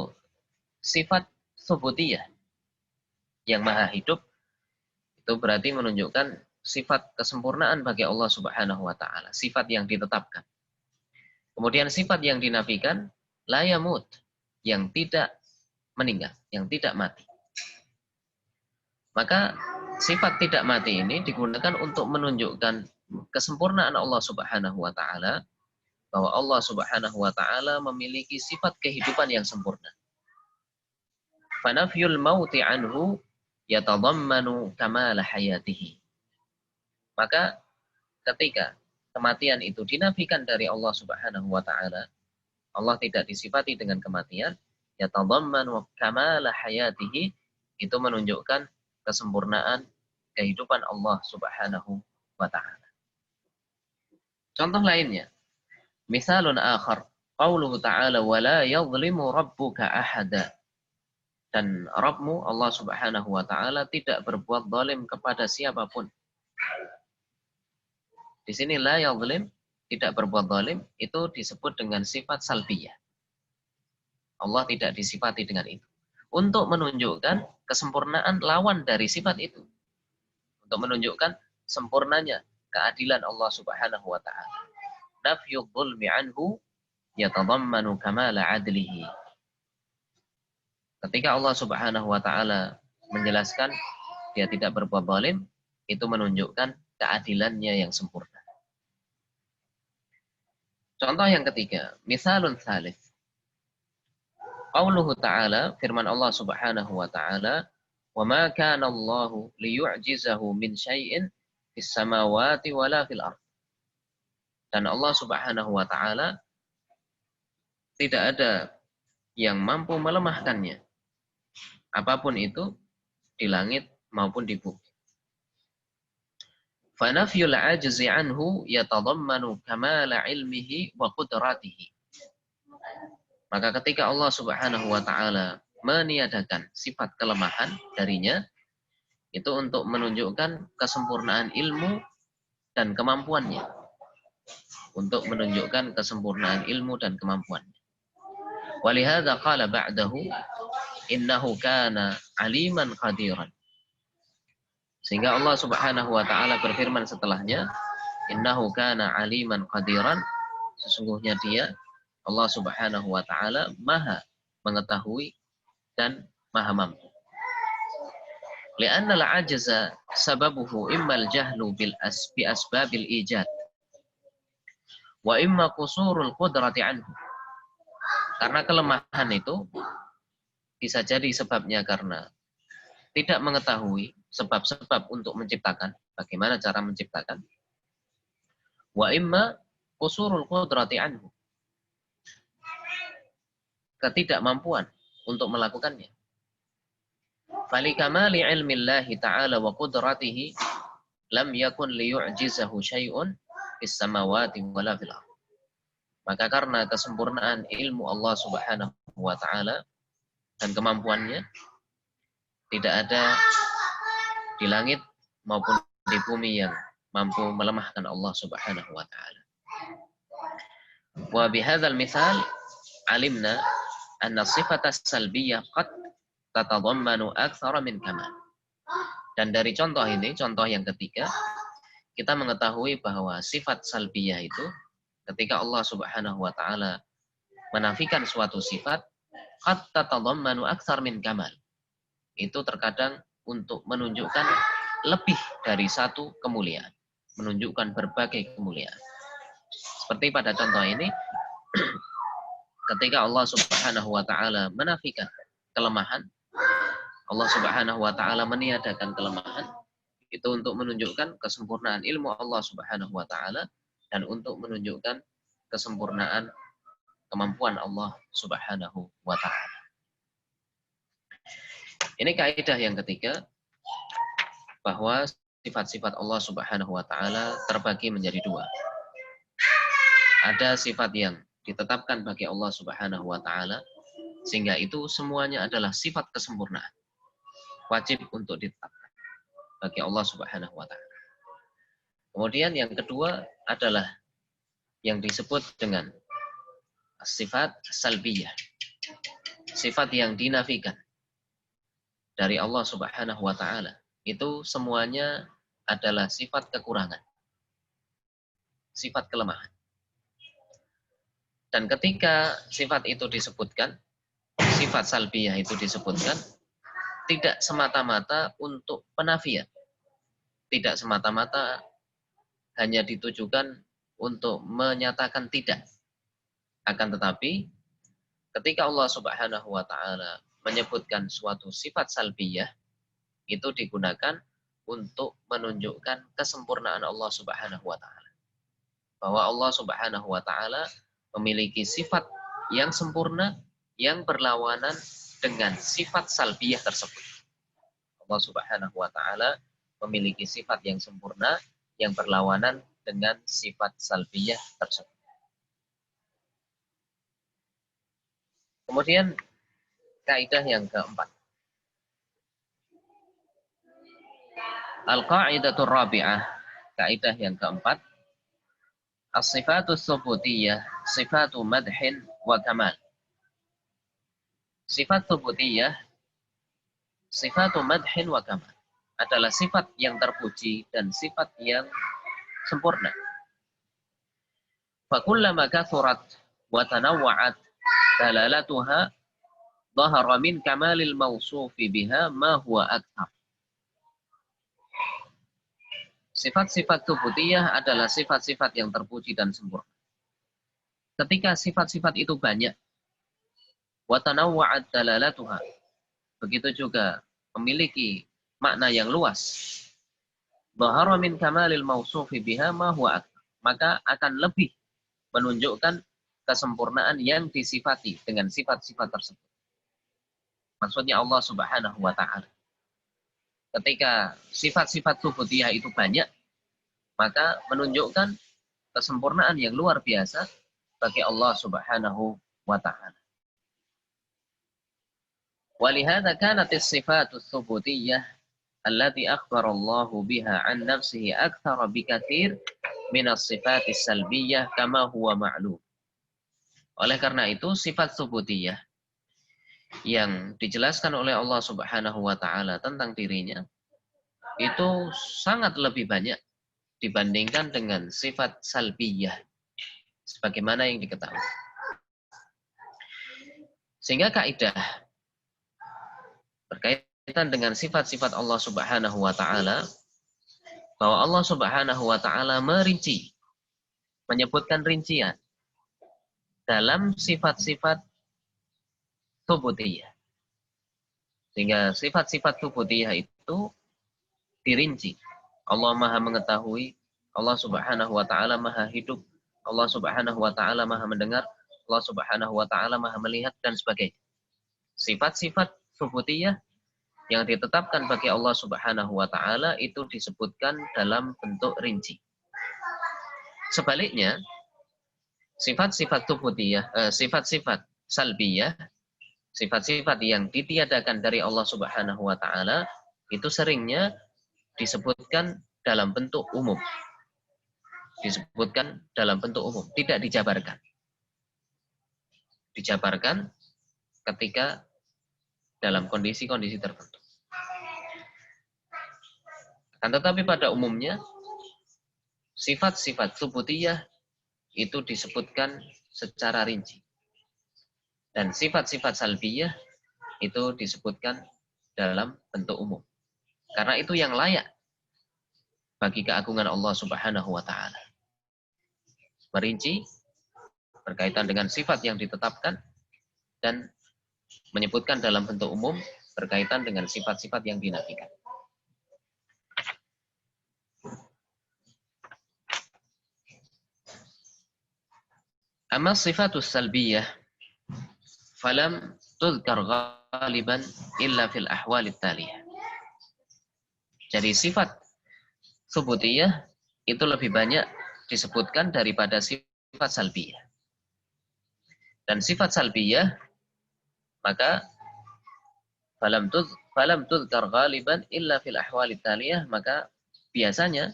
sifat subutiyah. Yang maha hidup itu berarti menunjukkan sifat kesempurnaan bagi Allah Subhanahu wa taala, sifat yang ditetapkan. Kemudian sifat yang dinafikan la yamut, yang tidak meninggal, yang tidak mati. Maka sifat tidak mati ini digunakan untuk menunjukkan kesempurnaan Allah Subhanahu wa taala, bahwa Allah Subhanahu wa taala memiliki sifat kehidupan yang sempurna. Fanafyul mauti anhu yatadammanu kamala hayatihi. Maka ketika kematian itu dinafikan dari Allah Subhanahu wa taala, Allah tidak disifati dengan kematian, yatadammanu kamala hayatihi, itu menunjukkan kesempurnaan kehidupan Allah Subhanahu wa taala. Contoh lainnya, misalun akhar, qauluhu ta'ala wa la yadhlimu rabbuka ahada. Dan Rabbmu Allah Subhanahu wa taala tidak berbuat zalim kepada siapapun. Di sini la yadhlim, tidak berbuat zalim, itu disebut dengan sifat salbiyah. Allah tidak disifati dengan itu. Untuk menunjukkan kesempurnaan lawan dari sifat itu. Untuk menunjukkan sempurnanya keadilan Allah Subhanahu wa taala. Nafyu dzulmi anhu yatadammanu kamala adlihi. Ketika Allah Subhanahu wa taala menjelaskan dia tidak berbuat zalim, itu menunjukkan keadilannya yang sempurna. Contoh yang ketiga, misalun tsalits. Qauluhu ta'ala, firman Allah Subhanahu wa taala, Wa ma kana Allahu liyu'jizahu min syai'in fis samawati wala fil ardh. Dan Allah Subhanahu wa taala tidak ada yang mampu melemahkannya. Apapun itu di langit maupun di bumi. Fanafyul ajzi anhu yatadammanu kamala ilmihi wa qudratihi. Maka ketika Allah Subhanahu wa taala meniadakan sifat kelemahan darinya, itu untuk menunjukkan kesempurnaan ilmu dan kemampuannya. Untuk menunjukkan kesempurnaan ilmu dan kemampuannya. Walihada qala ba'dahu innahu kana aliman qadiran. Sehingga Allah Subhanahu wa taala berfirman setelahnya, innahu kana aliman qadiran, sesungguhnya dia Allah Subhanahu wa taala Maha mengetahui dan Maha mampu. Li'anna al-'ajza sababuhu imma al-jahlu bi asbabil ijad wa imma qusurul qudrati anhu. Karena kelemahan itu bisa jadi sebabnya karena tidak mengetahui sebab-sebab untuk menciptakan, bagaimana cara menciptakan. Wa imma qusurul qudrati anhu. Ketidakmampuan untuk melakukannya. Falikamali ilmillahi ta'ala wa qudratihi lam yakun liyu'jizahu syai'un fis samawati wala fil ardh. Maka karena kesempurnaan ilmu Allah Subhanahu wa taala dan kemampuannya, tidak ada di langit maupun di bumi yang mampu melemahkan Allah Subhanahu wa taala. Wa bihadzal mithal alimna anna sifat as-salbiyyah qad tatadammanu aktsara min kamal. Dan dari contoh ini, contoh yang ketiga, kita mengetahui bahwa sifat salbiyah itu ketika Allah Subhanahu wa taala menafikan suatu sifat, qad tatadammanu aktsar min kamal. Itu terkadang untuk menunjukkan lebih dari satu kemuliaan, menunjukkan berbagai kemuliaan. Seperti pada contoh ini, ketika Allah Subhanahu wa taala menafikan kelemahan, Allah Subhanahu wa taala meniadakan kelemahan, itu untuk menunjukkan kesempurnaan ilmu Allah Subhanahu wa taala dan untuk menunjukkan kesempurnaan kemampuan Allah Subhanahu wa taala. Ini kaidah yang ketiga, bahwa sifat-sifat Allah Subhanahu wa taala terbagi menjadi dua. Ada sifat yang ditetapkan bagi Allah Subhanahu wa taala, sehingga itu semuanya adalah sifat kesempurnaan. Wajib untuk ditetapkan bagi Allah Subhanahu wa taala. Kemudian yang kedua adalah yang disebut dengan sifat salbiyah. Sifat yang dinafikan dari Allah Subhanahu wa taala. Itu semuanya adalah sifat kekurangan. Sifat kelemahan. Dan ketika sifat itu disebutkan, sifat salbiyah itu disebutkan, tidak semata-mata untuk penafian. Tidak semata-mata hanya ditujukan untuk menyatakan tidak. Akan tetapi, ketika Allah Subhanahu wa taala menyebutkan suatu sifat salbiyah, itu digunakan untuk menunjukkan kesempurnaan Allah Subhanahu wa taala. Bahwa Allah Subhanahu wa taala memiliki sifat yang sempurna yang berlawanan dengan sifat salbiyah tersebut. Allah Subhanahu wa taala memiliki sifat yang sempurna yang berlawanan dengan sifat salbiyah tersebut. Kemudian kaidah yang keempat. Al-qa'idatur rabi'ah, kaidah yang keempat. As-sifatus subutiyah, sifatu madhin wa kamal. Sifat subutiyah, sifatu madhin wa kamal. Adalah sifat yang terpuji dan sifat yang sempurna. Fakullama kathurat wa tanawwa'at dalalatuha dhahara min kamalil mausufi biha ma huwa akthar. Sifat-sifat subutiyah adalah sifat-sifat yang terpuji dan sempurna. Ketika sifat-sifat itu banyak, wa tanawwa'at dalalatuha, begitu juga memiliki makna yang luas, dhahara min kamalil mausufi biha ma huwa akbar, maka akan lebih menunjukkan kesempurnaan yang disifati dengan sifat-sifat tersebut. Maksudnya Allah Subhanahu wa taala. Ketika sifat-sifat subutiyah itu banyak, maka menunjukkan kesempurnaan yang luar biasa bagi Allah Subhanahu wa taala. Walihada kanat as-sifatu subutiyah allati akhbara Allah biha an nafsihi akthara bikatsir min as-sifat as-salbiyah kama huwa ma'lum. Oleh karena itu sifat subutiyah yang dijelaskan oleh Allah Subhanahu wa taala tentang dirinya itu sangat lebih banyak dibandingkan dengan sifat salbiyah sebagaimana yang diketahui. Sehingga kaidah berkaitan dengan sifat-sifat Allah Subhanahu wa taala bahwa Allah Subhanahu wa taala merinci, menyebutkan rincian dalam sifat-sifat subutiyah. Sehingga sifat-sifat subutiyah itu dirinci. Allah Maha mengetahui, Allah Subhanahu wa taala Maha hidup, Allah Subhanahu wa taala Maha mendengar, Allah Subhanahu wa taala Maha melihat dan sebagainya. Sifat-sifat subutiyah yang ditetapkan bagi Allah Subhanahu wa taala itu disebutkan dalam bentuk rinci. Sebaliknya, sifat-sifat subutiyah, sifat-sifat salbiyah, sifat-sifat yang ditiadakan dari Allah Subhanahu wa taala itu seringnya disebutkan dalam bentuk umum. Disebutkan dalam bentuk umum, tidak dijabarkan. Dijabarkan ketika dalam kondisi-kondisi tertentu. Akan tetapi pada umumnya sifat-sifat subutiyah itu disebutkan secara rinci. Dan sifat-sifat salbiyah itu disebutkan dalam bentuk umum. Karena itu yang layak bagi keagungan Allah Subhanahu wa taala. Merinci berkaitan dengan sifat yang ditetapkan dan menyebutkan dalam bentuk umum berkaitan dengan sifat-sifat yang dinafikan. Amma sifatus salbiyah falam tudhkar ghaliban illa fil ahwalit taliyah. Jadi sifat subutiyah itu lebih banyak disebutkan daripada sifat salbiyah. Dan sifat salbiyah maka falam tudhkar ghaliban illa fil ahwalit taliyah, maka biasanya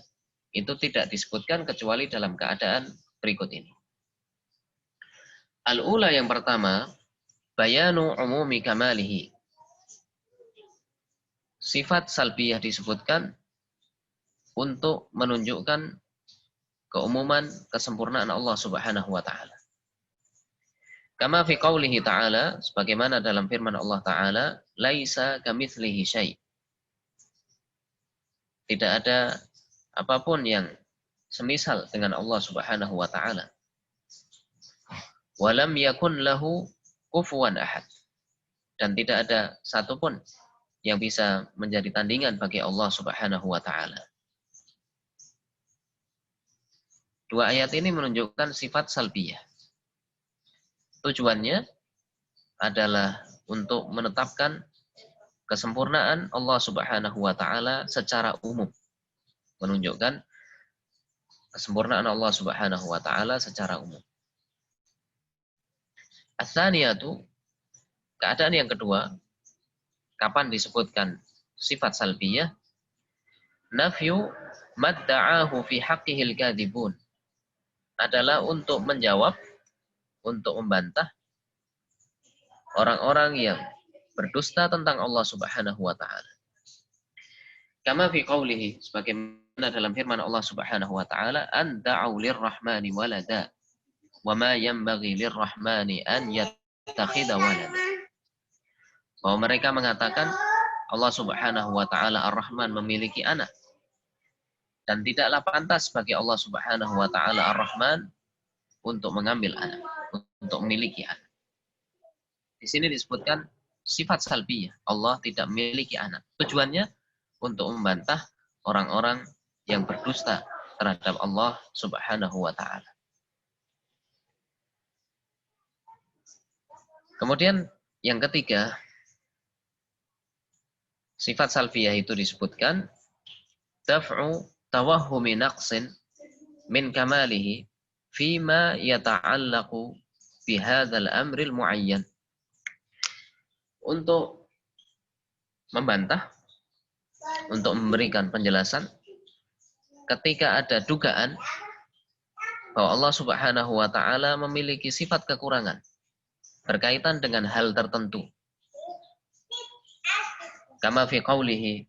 itu tidak disebutkan kecuali dalam keadaan berikut ini. Al-ula yang pertama, bayanu umumi kamalihi. Sifat salbiyah disebutkan untuk menunjukkan keumuman kesempurnaan Allah Subhanahu wa taala. Kama fi qaulihi ta'ala, sebagaimana dalam firman Allah taala, laisa kamitslihi syai'. Tidak ada apapun yang semisal dengan Allah Subhanahu wa taala. Walam yakun lahu kufuwan ahad. Dan tidak ada satupun yang bisa menjadi tandingan bagi Allah Subhanahu wa taala. Dua ayat ini menunjukkan sifat salbiyah. Tujuannya adalah untuk menetapkan kesempurnaan Allah Subhanahu wa taala secara umum. Menunjukkan kesempurnaan Allah Subhanahu wa taala secara umum. Ats-tsaniyatu, keadaan yang kedua, kapan disebutkan sifat salbiyah? Nafyu madda'ahu fi haqqihil kadhibun, adalah untuk menjawab, untuk membantah orang-orang yang berdusta tentang Allah Subhanahu wa taala. Kama fi qaulihi, sebagaimana dalam firman Allah Subhanahu wa taala, an da'u lirrahmani walada wa ma yanbaghi lirrahmani an yattakhidha walada. Bahwa mereka mengatakan Allah Subhanahu wa taala Ar-Rahman memiliki anak, dan tidaklah pantas bagi Allah Subhanahu wa taala Ar-Rahman untuk mengambil anak, untuk memiliki anak. Di sini disebutkan sifat salbiyah. Allah tidak memiliki anak. Tujuannya untuk membantah orang-orang yang berdusta terhadap Allah Subhanahu wa taala. Kemudian yang ketiga, sifat salbiyah itu disebutkan daf'u tawahhumi naqsin min kamalihi fima yata'allaqu bihadzal amril muayyan. Untuk membantah, untuk memberikan penjelasan ketika ada dugaan bahwa Allah Subhanahu wa taala memiliki sifat kekurangan berkaitan dengan hal tertentu. Kama fi qawlihi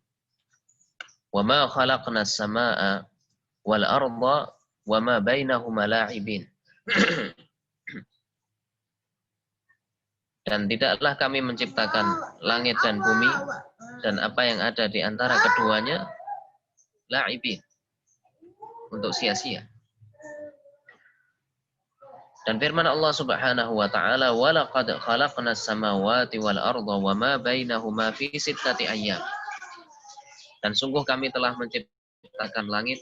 wa ma khalaqna as-samaa'a wal arda wa ma bainahuma la'ibin. Dan tidaklah kami menciptakan langit dan bumi dan apa yang ada di antara keduanya la'ibin, untuk sia-sia. Dan firman Allah Subhanahu wa taala, "Wa laqad khalaqnas samawati wal arda wa ma bainahuma fi sittati ayyam." Dan sungguh kami telah menciptakan langit,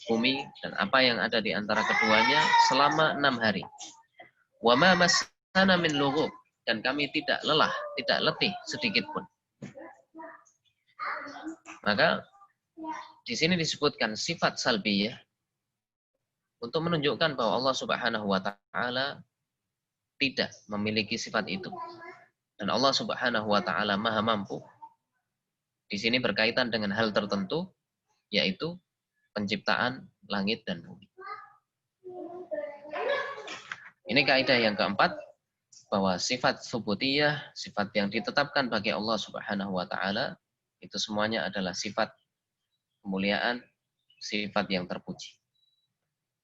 bumi dan apa yang ada di antara keduanya selama 6 hari. Wa ma massana min lughub, dan kami tidak lelah, tidak letih sedikit pun. Maka di sini disebutkan sifat salbiyah untuk menunjukkan bahwa Allah Subhanahu wa taala tidak memiliki sifat itu. Dan Allah Subhanahu wa taala Maha mampu. Di sini berkaitan dengan hal tertentu, yaitu penciptaan langit dan bumi. Ini kaidah yang keempat, bahwa sifat subutiyah, sifat yang ditetapkan bagi Allah Subhanahu wa taala, itu semuanya adalah sifat kemuliaan, sifat yang terpuji.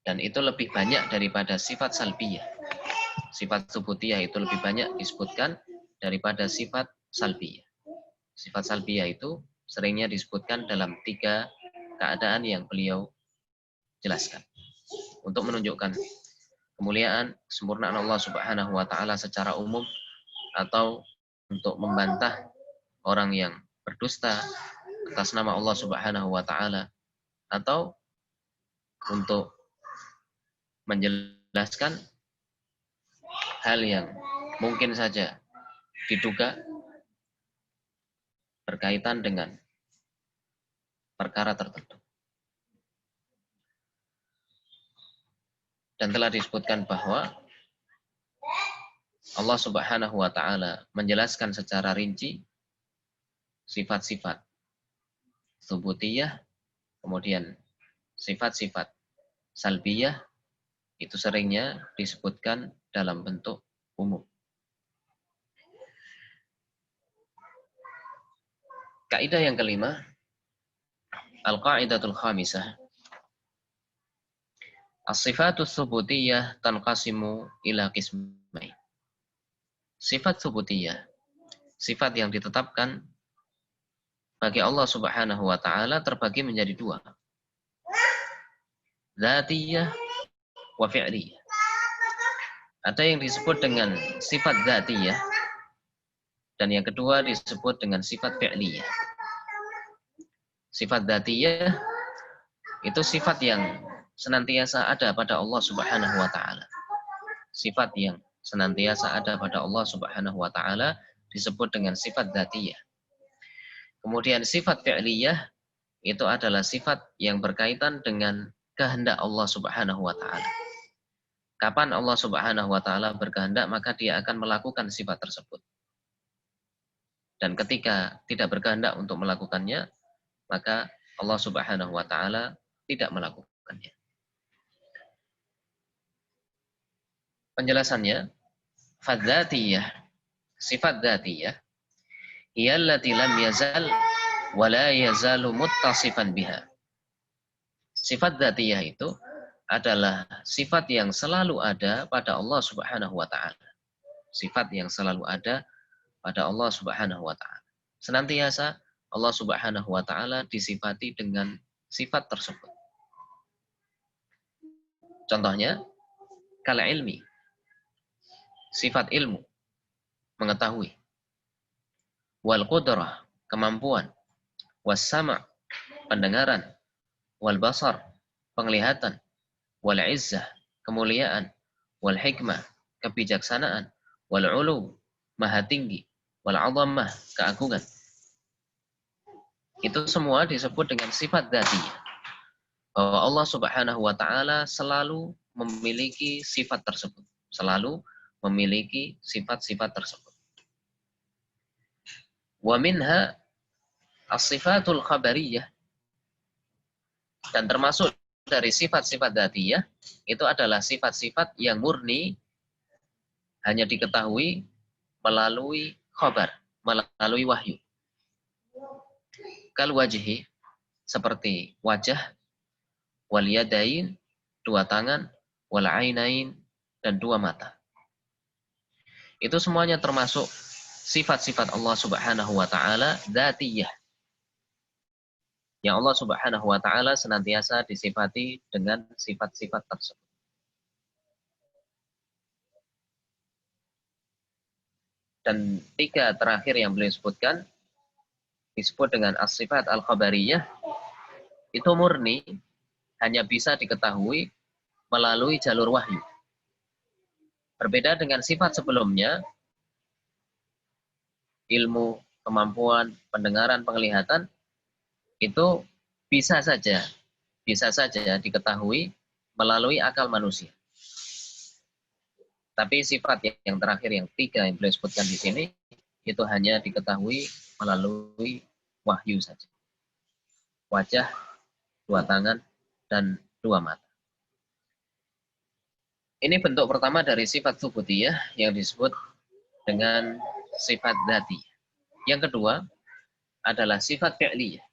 Dan itu lebih banyak daripada sifat salbiyah. Sifat subutiyah itu lebih banyak disebutkan daripada sifat salbiyah. Sifat salbiyah itu seringnya disebutkan dalam 3 keadaan yang beliau jelaskan. Untuk menunjukkan kemuliaan, kesempurnaan Allah Subhanahu wa taala secara umum, atau untuk membantah orang yang berdusta atas nama Allah Subhanahu wa taala, atau untuk menjelaskan hal yang mungkin saja diduga berkaitan dengan perkara tertentu. Dan telah disebutkan bahwa Allah Subhanahu wa taala menjelaskan secara rinci sifat-sifat subutiyah, kemudian sifat-sifat salbiyah itu seringnya disebutkan dalam bentuk umum. Kaidah yang kelima, al-qa'idatul khamisah. As-sifatus subutiyah tanqasimu ila qismain. Sifat subutiyah, sifat yang ditetapkan bagi Allah Subhanahu wa taala terbagi menjadi 2. Dzatiyah wa fi'liyah. Ada yang disebut dengan sifat dzatiyah, dan yang kedua disebut dengan sifat fi'liyah. Sifat dzatiyah itu sifat yang senantiasa ada pada Allah Subhanahu wa taala. Sifat yang senantiasa ada pada Allah Subhanahu wa taala disebut dengan sifat dzatiyah. Kemudian sifat fi'liyah itu adalah sifat yang berkaitan dengan kehendak Allah Subhanahu wa taala. Kapan Allah Subhanahu wa taala berkehendak, maka dia akan melakukan sifat tersebut. Dan ketika tidak berkehendak untuk melakukannya, maka Allah Subhanahu wa taala tidak melakukannya. Penjelasannya, fadzatiyah, sifat dzatiyah, hiyallati lam yazal wa la yazalu muttasifan biha. Sifat dzatiyah itu adalah sifat yang selalu ada pada Allah Subhanahu wa taala. Sifat yang selalu ada pada Allah Subhanahu wa taala. Senantiasa Allah Subhanahu wa taala disifati dengan sifat tersebut. Contohnya, kal ilmi, sifat ilmu, mengetahui. wal qudrah, kemampuan, was sama', pendengaran, wal basar, penglihatan, wal izzah, kemuliaan, wal hikmah, kebijaksanaan, wal ulu, maha tinggi, wal azamah, keagungan. Itu semua disebut dengan sifat dzatiyah. Bahwa Allah Subhanahu wa taala selalu memiliki sifat tersebut, selalu memiliki sifat-sifat tersebut. Wa minha as-sifatul khabariyah, dan termasuk dari sifat-sifat dzatiyah itu adalah sifat-sifat yang murni hanya diketahui melalui khabar, melalui wahyu. Kal wajhi, seperti wajah, wal yadain, dua tangan, wal ainain, dan dua mata. Itu semuanya termasuk sifat-sifat Allah Subhanahu wa taala dzatiyah. Yang Allah Subhanahu wa taala senantiasa disifati dengan sifat-sifat tersebut. Dan tiga terakhir yang beliau sebutkan disebut dengan as-sifat al-khabariyah, itu murni hanya bisa diketahui melalui jalur wahyu. Berbeda dengan sifat sebelumnya, ilmu, kemampuan, pendengaran, penglihatan, itu bisa saja diketahui melalui akal manusia. Tapi sifat yang terakhir, yang tiga yang beliau sebutkan di sini, itu hanya diketahui melalui wahyu saja. Wajah, dua tangan, dan dua mata. Ini bentuk pertama dari sifat tsubutiyah yang disebut dengan sifat dzati. Yang kedua adalah sifat fi'liyah.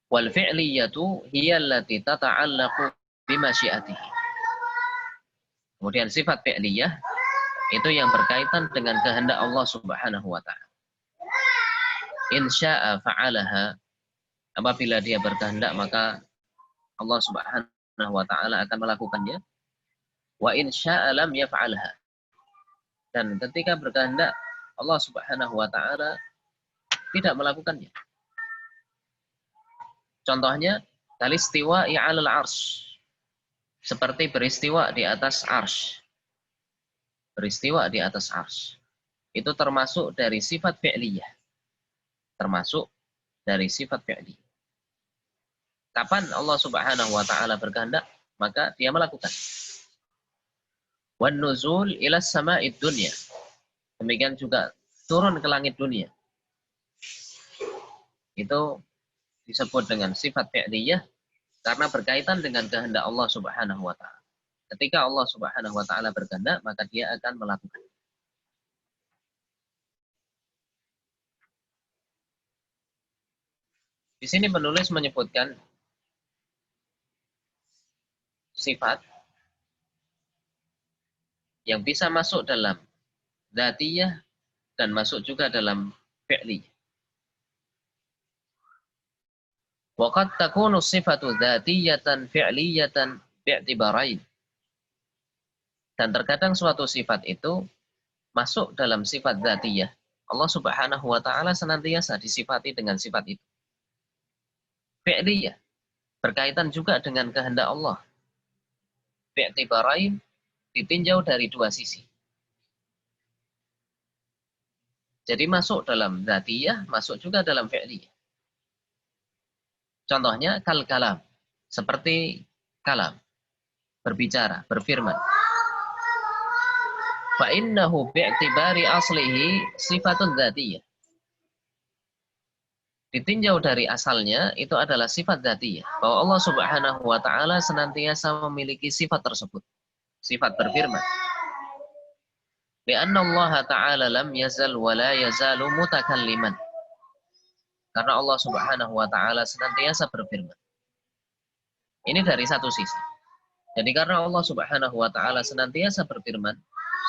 Wal fi'liyatu hiya allati tata'allaqu bimasyiatihi. Kemudian sifat fi'liyah itu yang berkaitan dengan kehendak Allah Subhanahu wa taala. In syaa fa'alaha, apabila dia berkehendak maka Allah Subhanahu wa taala akan melakukannya. Wa in syaa lam yaf'alha. Dan ketika berkehendak Allah Subhanahu wa taala tidak melakukannya. Contohnya, kalistiwa'i 'alal 'arsy. Seperti beristiwa di atas arsy. Beristiwa di atas arsy. Itu termasuk dari sifat fi'liyah. Termasuk dari sifat fi'liyah. Kapan Allah Subhanahu wa taala berkehendak, maka dia melakukan. Wan nuzul ila sama'id dunya. Demikian juga turun ke langit dunia. Itu disebut dengan sifat fi'liyah karena berkaitan dengan kehendak Allah Subhanahu wa taala. Ketika Allah Subhanahu wa taala berkehendak, maka dia akan melakukan. Di sini penulis menyebutkan sifat yang bisa masuk dalam dzatiyah dan masuk juga dalam fi'liyah. Wa qad takunu sifatu dzatiyatan fi'liyatan bi'tibarain. Dan terkadang suatu sifat itu masuk dalam sifat dzatiyah. Allah Subhanahu wa taala senantiasa disifati dengan sifat itu. Fi'liyah, berkaitan juga dengan kehendak Allah. Bi'tibarain, ditinjau dari dua sisi. Jadi masuk dalam dzatiyah, masuk juga dalam fi'liyah. Contohnya kal kalam, seperti kalam, berbicara, berfirman. Fa innahu bi'tibari aslihi sifatun dzatiyah. Ditinjau dari asalnya itu adalah sifat dzatiyah, bahwa Allah Subhanahu wa taala senantiasa memiliki sifat tersebut, sifat berfirman. Li'anna Allah ta'ala lam yazal wa la yazalu mutakalliman. Karena Allah Subhanahu wa taala senantiasa berfirman. Ini dari satu sisi. Jadi karena Allah Subhanahu wa taala senantiasa berfirman,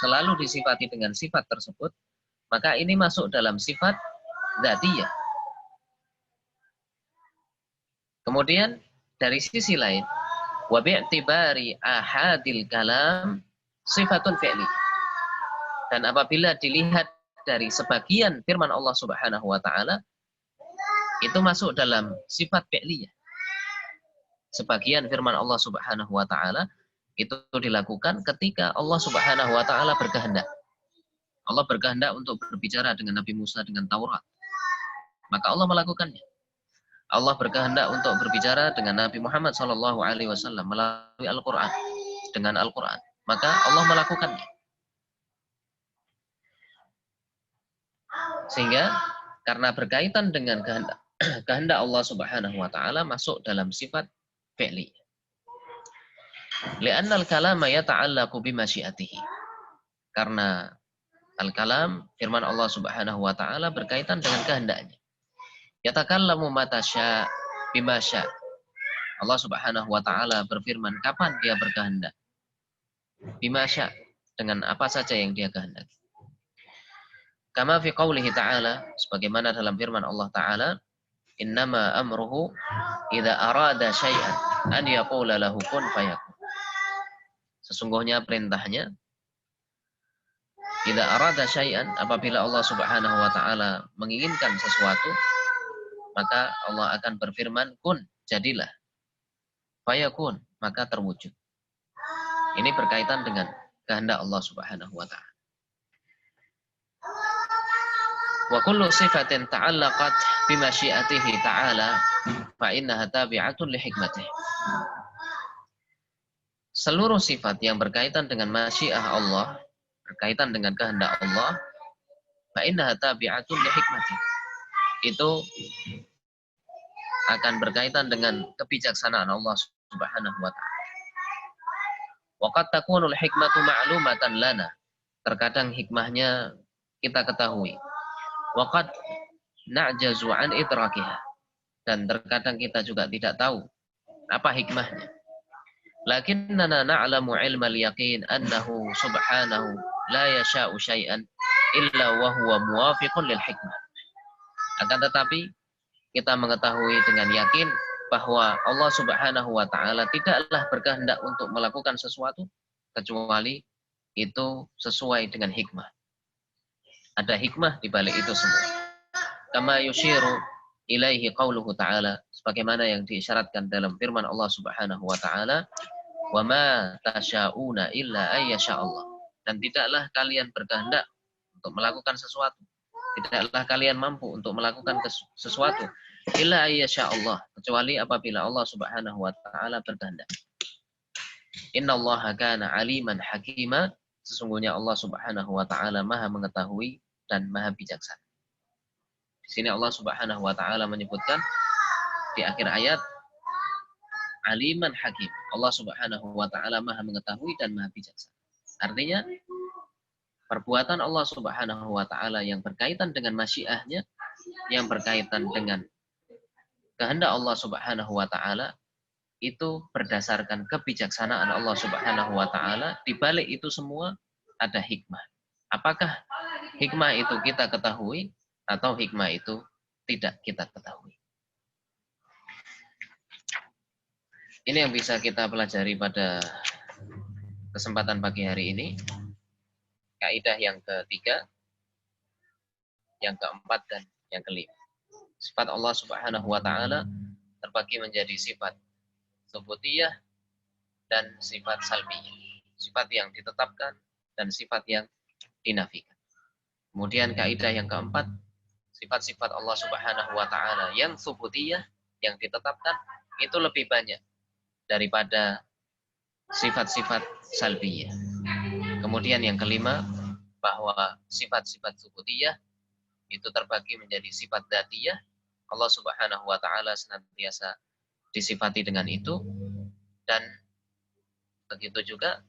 selalu disifati dengan sifat tersebut, maka ini masuk dalam sifat dzatiyah. Kemudian dari sisi lain, wa bi'tibari ahadil kalam sifatun fi'liyah. Dan apabila dilihat dari sebagian firman Allah Subhanahu wa taala, itu masuk dalam sifat fi'liyah. Sebagian firman Allah Subhanahu wa taala itu dilakukan ketika Allah Subhanahu wa taala berkehendak. Allah berkehendak untuk berbicara dengan Nabi Musa dengan Taurat. Maka Allah melakukannya. Allah berkehendak untuk berbicara dengan Nabi Muhammad SAW melalui Al-Quran. Dengan Al-Quran. Maka Allah melakukannya. Sehingga karena berkaitan dengan kehendak Allah Subhanahu wa taala masuk dalam sifat fi'li. Li'anna al-kalama yata'allaqu bimasyiatihi. Karena al-kalam firman Allah Subhanahu wa taala berkaitan dengan kehendaknya. Yatakallamu mata sya' bima sya'. Allah Subhanahu wa taala berfirman kapan dia berkehendak. Bima sya', dengan apa saja yang dia kehendaki. Kama fi qaulihi ta'ala, sebagaimana dalam firman Allah Ta'ala, innama amruhu idza arada syai'an an yaqula lahu kun fayakun. Sesungguhnya perintahnya, idza arada syai'an, apabila Allah Subhanahu wa taala menginginkan sesuatu, maka Allah akan berfirman kun, jadilah. Fayakun, maka terwujud. Ini berkaitan dengan kehendak Allah Subhanahu wa taala. Wa kullu sifatin ta'allaqat bimasyiatihi ta'ala fa innaha tabi'atun li hikmatih. Seluruh sifat yang berkaitan dengan masyiah Allah, berkaitan dengan kehendak Allah, fa innaha tabi'atun li hikmatih. Itu akan berkaitan dengan kebijaksanaan Allah Subhanahu wa taala. Wa qad takunul hikmatu ma'lumatan lana. Terkadang hikmahnya kita ketahui. Waqad na'jazu an idrakiha. Dan terkadang kita juga tidak tahu apa hikmahnya. Lakinnana na'lamu ilmal yaqin annahu subhanahu la yasha'u syai'an illa wa huwa muwafiqun lil hikmah. Akan tetapi kita mengetahui dengan yakin bahwa Allah Subhanahu wa taala tidaklah berkehendak untuk melakukan sesuatu kecuali itu sesuai dengan hikmah. Ada hikmah di balik itu semua. Kama yushiru ilaihi qauluhu ta'ala, sebagaimana yang diisyaratkan dalam firman Allah Subhanahu wa taala, "Wa ma tasya'una illa ayyasha Allah." Dan tidaklah kalian berkehendak untuk melakukan sesuatu. Tidaklah kalian mampu untuk melakukan sesuatu illa ayyasha Allah, kecuali apabila Allah Subhanahu wa taala berkehendak. Innallaha kana aliman hakima. Sesungguhnya Allah Subhanahu wa taala Maha mengetahui dan Maha bijaksana. Di sini Allah Subhanahu wa taala menyebutkan di akhir ayat aliman hakim. Allah Subhanahu wa taala Maha mengetahui dan Maha bijaksana. Artinya perbuatan Allah Subhanahu wa taala yang berkaitan dengan masyiahnya, yang berkaitan dengan kehendak Allah Subhanahu wa taala itu berdasarkan kebijaksanaan Allah Subhanahu wa taala. Di balik itu semua ada hikmah. Apakah hikmah itu kita ketahui atau hikmah itu tidak kita ketahui? Ini yang bisa kita pelajari pada kesempatan pagi hari ini. Kaidah yang ketiga, yang keempat, dan yang kelima. Sifat Allah Subhanahu wa taala terbagi menjadi sifat subutiyah dan sifat salbiyah. Sifat yang ditetapkan dan sifat yang dinafikan. Kemudian kaidah yang keempat, sifat-sifat Allah Subhanahu wa taala yang subutiyah, yang ditetapkan itu lebih banyak daripada sifat-sifat salbiyah. Kemudian yang kelima, bahwa sifat-sifat subutiyah itu terbagi menjadi sifat dzatiyah. Allah Subhanahu wa taala senantiasa disifati dengan itu, dan begitu juga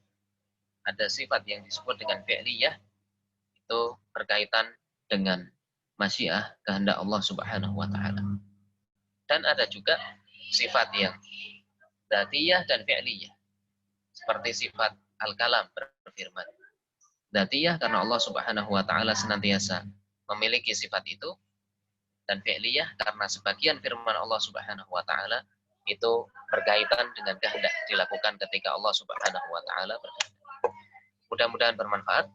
ada sifat yang disebut dengan fi'liyah, itu berkaitan dengan masyiah, kehendak Allah Subhanahu wa taala. Dan ada juga sifat yang dzatiyah dan fi'liyah. Seperti sifat al-kalam, berfirman. Dzatiyah karena Allah Subhanahu wa taala senantiasa memiliki sifat itu, dan fi'liyah karena sebagian firman Allah Subhanahu wa taala itu berkaitan dengan kehendak, dilakukan ketika Allah Subhanahu wa taala berkehendak. Mudah-mudahan bermanfaat.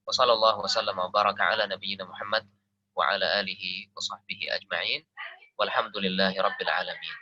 Wa sallallahu wasallam wa baraka ala nabiyyina Muhammad wa ala alihi wa sahbihi ajma'in. Walhamdulillahi rabbil alamin.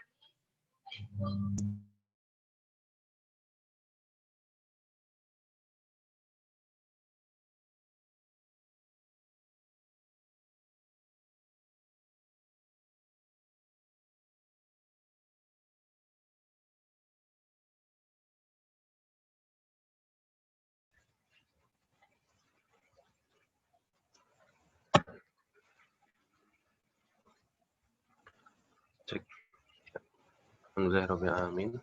Cek. Alhamdulillahirrahmanirrahim.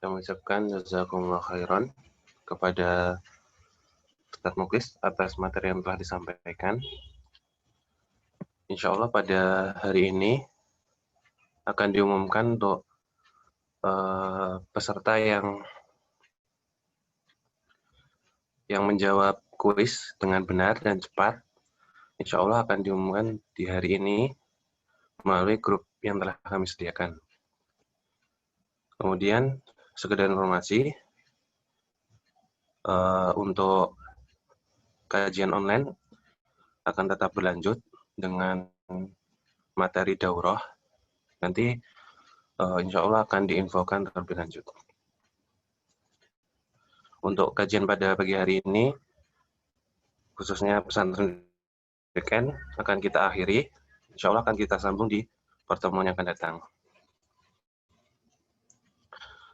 Kami ucapkan jazakumullah khairan kepada Ustaz Muklis atas materi yang telah disampaikan. Insya Allah pada hari ini akan diumumkan untuk peserta yang menjawab kuis dengan benar dan cepat. Insya Allah akan diumumkan di hari ini melalui grup yang telah kami sediakan. Kemudian, sekedar informasi, untuk kajian online akan tetap berlanjut dengan materi daurah. Nanti insya Allah akan diinfokan terlebih lanjut. Untuk kajian pada pagi hari ini, khususnya pesantren weekend, akan kita akhiri. Insya Allah akan kita sambung di pertemuan yang akan datang.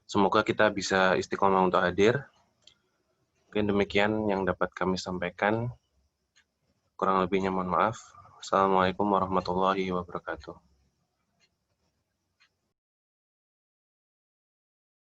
Semoga kita bisa istiqomah untuk hadir. Mungkin demikian yang dapat kami sampaikan. Kurang lebihnya mohon maaf. Assalamualaikum warahmatullahi wabarakatuh.